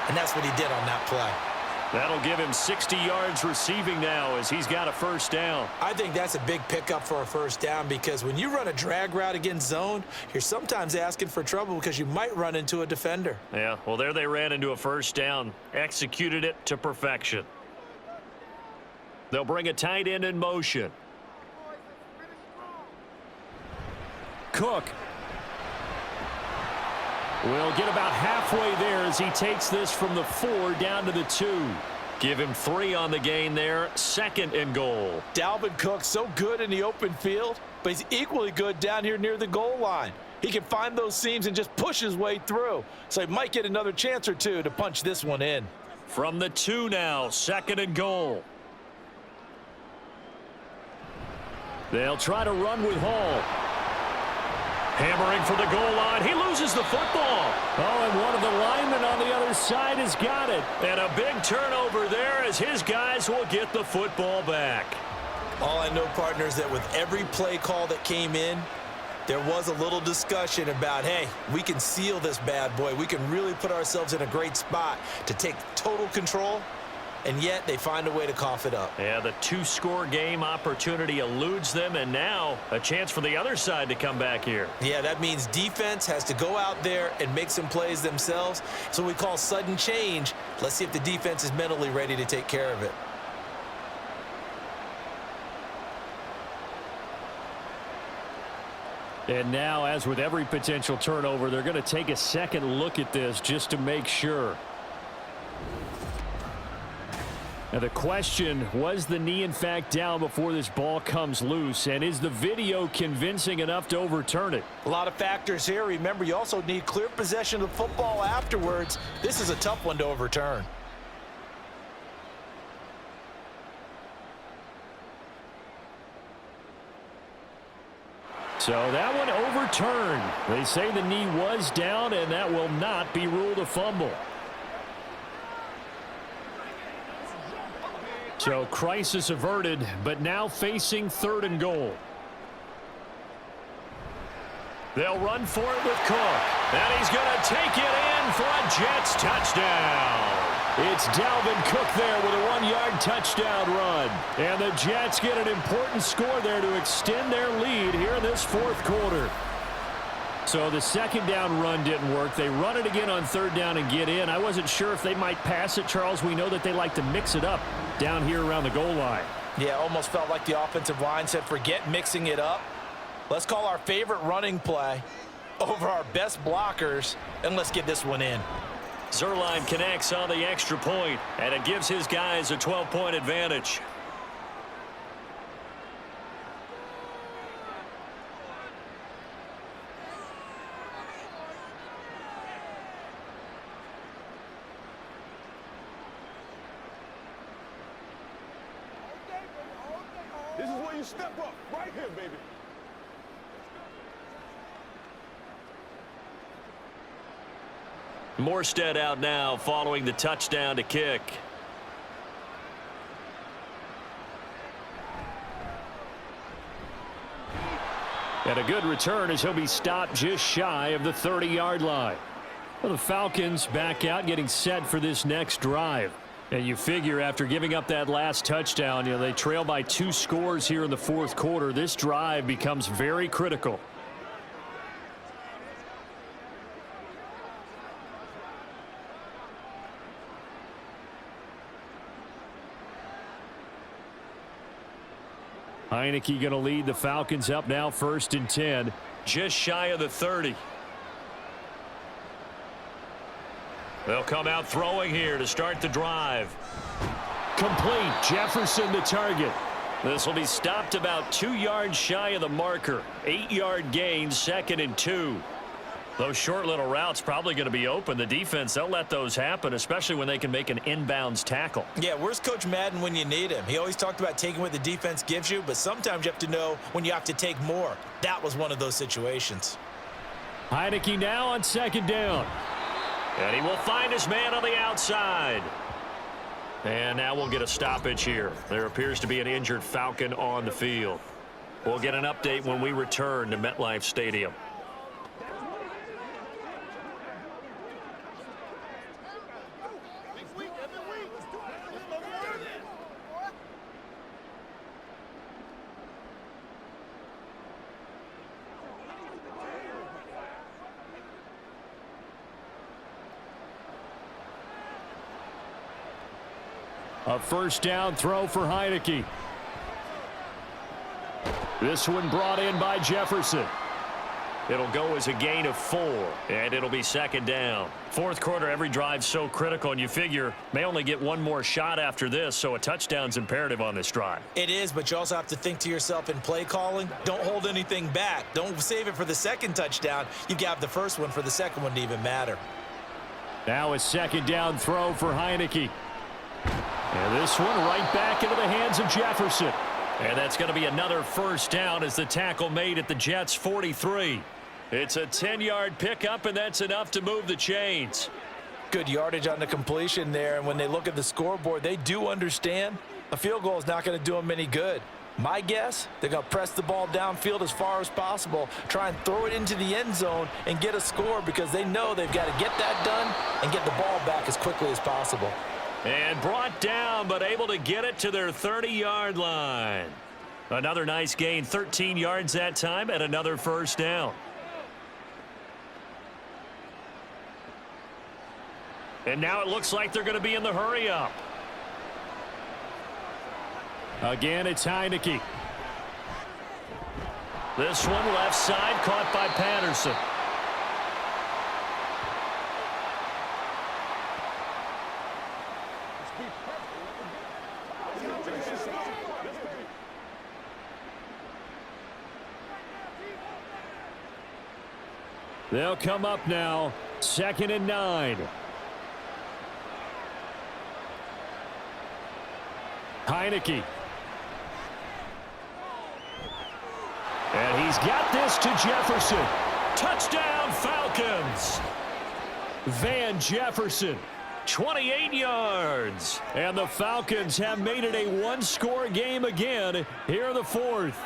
And that's what he did on that play. That'll give him 60 yards receiving now as he's got a first down. I think that's a big pickup for a first down, because when you run a drag route against zone, you're sometimes asking for trouble because you might run into a defender. Yeah, well, there they ran into a first down, executed it to perfection. They'll bring a tight end in motion. Cook will get about halfway there as he takes this from the 4 down to the 2. Give him 3 on the gain there, second and goal. Dalvin Cook, so good in the open field, but he's equally good down here near the goal line. He can find those seams and just push his way through. So he might get another chance or two to punch this one in. From the 2 now, second and goal. They'll try to run with Hall. Hammering for the goal line. He loses the football. Oh, and one of the linemen on the other side has got it. And a big turnover there as his guys will get the football back. All I know, partners, that with every play call that came in, there was a little discussion about, hey, we can seal this bad boy. We can really put ourselves in a great spot to take total control. And yet they find a way to cough it up. Yeah, the 2-score game opportunity eludes them, and now a chance for the other side to come back here. Yeah, that means defense has to go out there and make some plays themselves. So we call sudden change. Let's see if the defense is mentally ready to take care of it. And now, as with every potential turnover, they're going to take a second look at this just to make sure. Now the question, was the knee in fact down before this ball comes loose, and is the video convincing enough to overturn it? A lot of factors here. Remember, you also need clear possession of the football afterwards. This is a tough one to overturn. So that one overturned. They say the knee was down, and that will not be ruled a fumble. So crisis averted, but now facing third and goal. They'll run for it with Cook. And he's going to take it in for a Jets touchdown. It's Dalvin Cook there with a 1-yard touchdown run. And the Jets get an important score there to extend their lead here in this fourth quarter. So the second down run didn't work. They run it again on third down and get in. I wasn't sure if they might pass it, Charles. We know that they like to mix it up down here around the goal line. Yeah, almost felt like the offensive line said, forget mixing it up. Let's call our favorite running play over our best blockers, and let's get this one in. Zerline connects on the extra point, and it gives his guys a 12-point advantage. This is where you step up, right here, baby. Morstead out now following the touchdown to kick. And a good return as he'll be stopped just shy of the 30-yard line. Well, the Falcons back out getting set for this next drive. And you figure after giving up that last touchdown, they trail by 2 scores here in the fourth quarter. This drive becomes very critical. Heineke going to lead the Falcons up now 1st and 10, just shy of the 30. They'll come out throwing here to start the drive. Complete. Jefferson the target. This will be stopped about 2 yards shy of the marker. 8-yard gain, 2nd and 2. Those short little routes probably going to be open. The defense, they'll let those happen, especially when they can make an inbounds tackle. Yeah, where's Coach Madden when you need him? He always talked about taking what the defense gives you, but sometimes you have to know when you have to take more. That was one of those situations. Heineke now on 2nd down. And he will find his man on the outside. And now we'll get a stoppage here. There appears to be an injured Falcon on the field. We'll get an update when we return to MetLife Stadium. A 1st down throw for Heineke. This one brought in by Jefferson. It'll go as a gain of 4, and it'll be 2nd down. Fourth quarter, every drive's so critical, and you figure may only get one more shot after this, so a touchdown's imperative on this drive. It is, but you also have to think to yourself in play calling, don't hold anything back. Don't save it for the 2nd touchdown. You've got the first one for the 2nd one to even matter. Now a 2nd down throw for Heineke. And this one right back into the hands of Jefferson. And that's going to be another 1st down as the tackle made at the Jets' 43. It's a 10-yard pickup, and that's enough to move the chains. Good yardage on the completion there, and when they look at the scoreboard, they do understand a field goal is not going to do them any good. My guess, they're going to press the ball downfield as far as possible, try and throw it into the end zone and get a score because they know they've got to get that done and get the ball back as quickly as possible. And brought down, but able to get it to their 30-yard line. Another nice gain, 13 yards that time, and another 1st down. And now it looks like they're going to be in the hurry-up. Again, it's Heineke. This one left side, caught by Patterson. They'll come up now, 2nd and 9. Heineke. And he's got this to Jefferson. Touchdown, Falcons. Van Jefferson, 28 yards. And the Falcons have made it a one-score game again here in the fourth.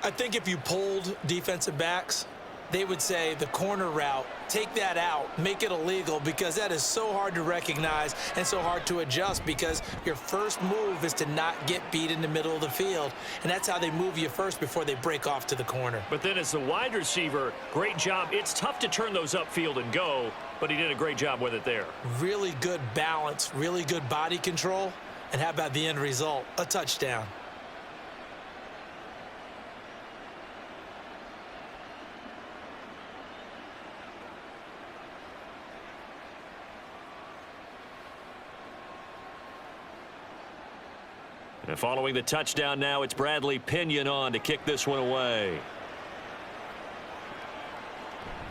I think if you polled defensive backs, they would say the corner route, take that out, make it illegal, because that is so hard to recognize and so hard to adjust, because your first move is to not get beat in the middle of the field, and that's how they move you first before they break off to the corner. But then as the wide receiver, great job. It's tough to turn those upfield and go, but he did a great job with it there. Really good balance, really good body control, and how about the end result? A touchdown. And following the touchdown now, it's Bradley Pinion on to kick this one away.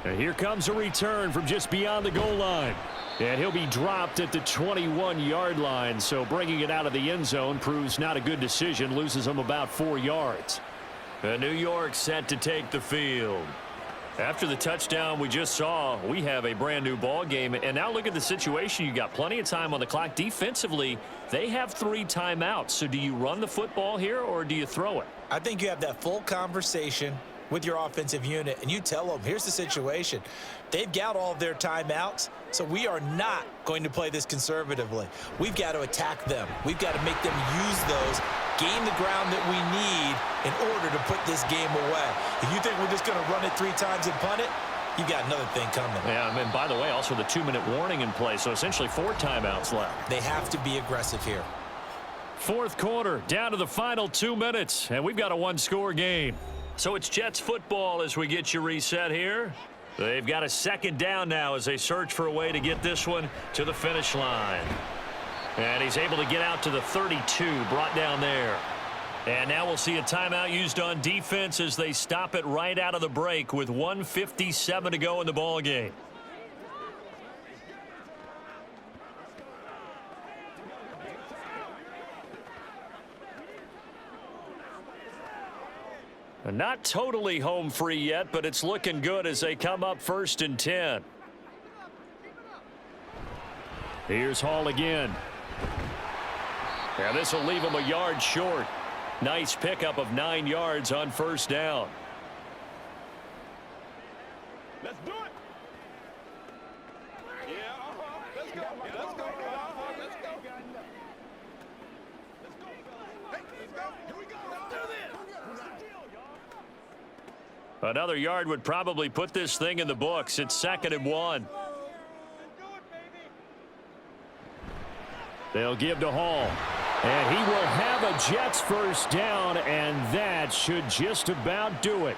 And here comes a return from just beyond the goal line. And he'll be dropped at the 21-yard line, so bringing it out of the end zone proves not a good decision, loses him about 4 yards. New York set to take the field. After the touchdown we just saw, we have a brand new ball game. And now look at the situation. You got plenty of time on the clock. Defensively, they have 3 timeouts. So do you run the football here or do you throw it? I think you have that full conversation with your offensive unit, and you tell them, here's the situation. They've got all of their timeouts, so we are not going to play this conservatively. We've got to attack them. We've got to make them use those, gain the ground that we need in order to put this game away. If you think we're just going to run it 3 times and punt it, you've got another thing coming. Yeah, and by the way, also the 2-minute warning in play, so essentially 4 timeouts left. They have to be aggressive here. Fourth quarter, down to the final 2 minutes, and we've got a 1-score game. So it's Jets football as we get you reset here. They've got a 2nd down now as they search for a way to get this one to the finish line. And he's able to get out to the 32, brought down there. And now we'll see a timeout used on defense as they stop it right out of the break with 1:57 to go in the ball game. Not totally home free yet, but it's looking good as they come up 1st and 10. Here's Hall again. Yeah, this will leave him a yard short. Nice pickup of 9 yards on 1st down. Let's do it. Yeah, let's go. Yeah, let's go. Let's go. Let's go. Hey, let's go. Here we go. Let's do this. What's the deal, y'all? Another yard would probably put this thing in the books. It's 2nd and 1. They'll give to Hall. And he will have a Jets 1st down, and that should just about do it.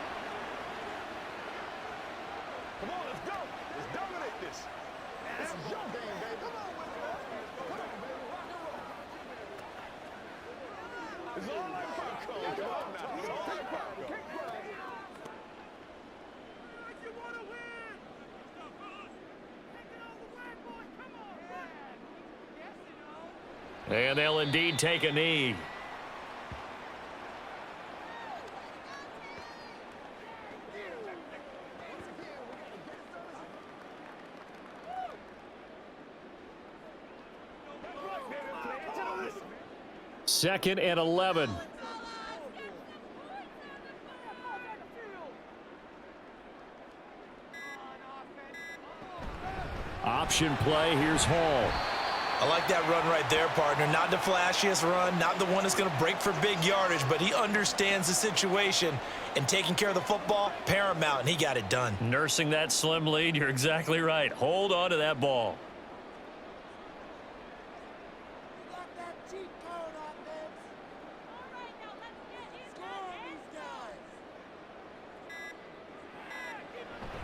Come on, let's go. Let's dominate this. This is your game, baby. Come on, come on, baby. Rock and roll. It's all like popcorn. Come on now. It's all like popcorn. You want to win. And they'll indeed take a knee. Second and 11. Option play. Here's Hall. I like that run right there, partner. Not the flashiest run, not the one that's going to break for big yardage, but he understands the situation, and taking care of the football, paramount, and he got it done. Nursing that slim lead, you're exactly right. Hold on to that ball.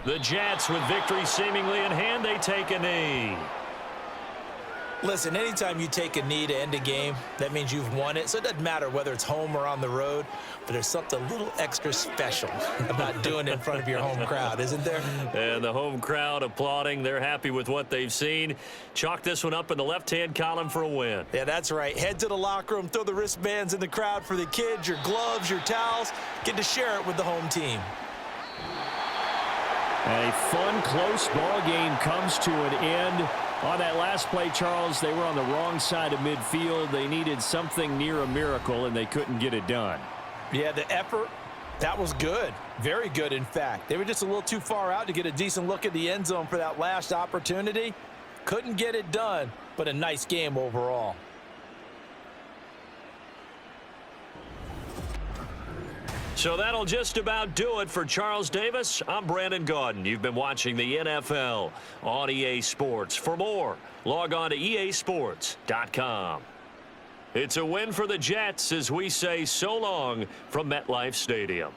The Jets, with victory seemingly in hand, they take a knee. Listen, anytime you take a knee to end a game, that means you've won it. So it doesn't matter whether it's home or on the road, but there's something a little extra special about doing it in front of your home crowd, isn't there? And the home crowd applauding. They're happy with what they've seen. Chalk this one up in the left-hand column for a win. Yeah, that's right. Head to the locker room, throw the wristbands in the crowd for the kids, your gloves, your towels. Get to share it with the home team. A fun, close ball game comes to an end. On that last play, Charles, they were on the wrong side of midfield. They needed something near a miracle, and they couldn't get it done. Yeah, the effort, that was good. Very good, in fact. They were just a little too far out to get a decent look at the end zone for that last opportunity. Couldn't get it done, but a nice game overall. So that'll just about do it for Charles Davis. I'm Brandon Gaudin. You've been watching the NFL on EA Sports. For more, log on to easports.com. It's a win for the Jets as we say so long from MetLife Stadium.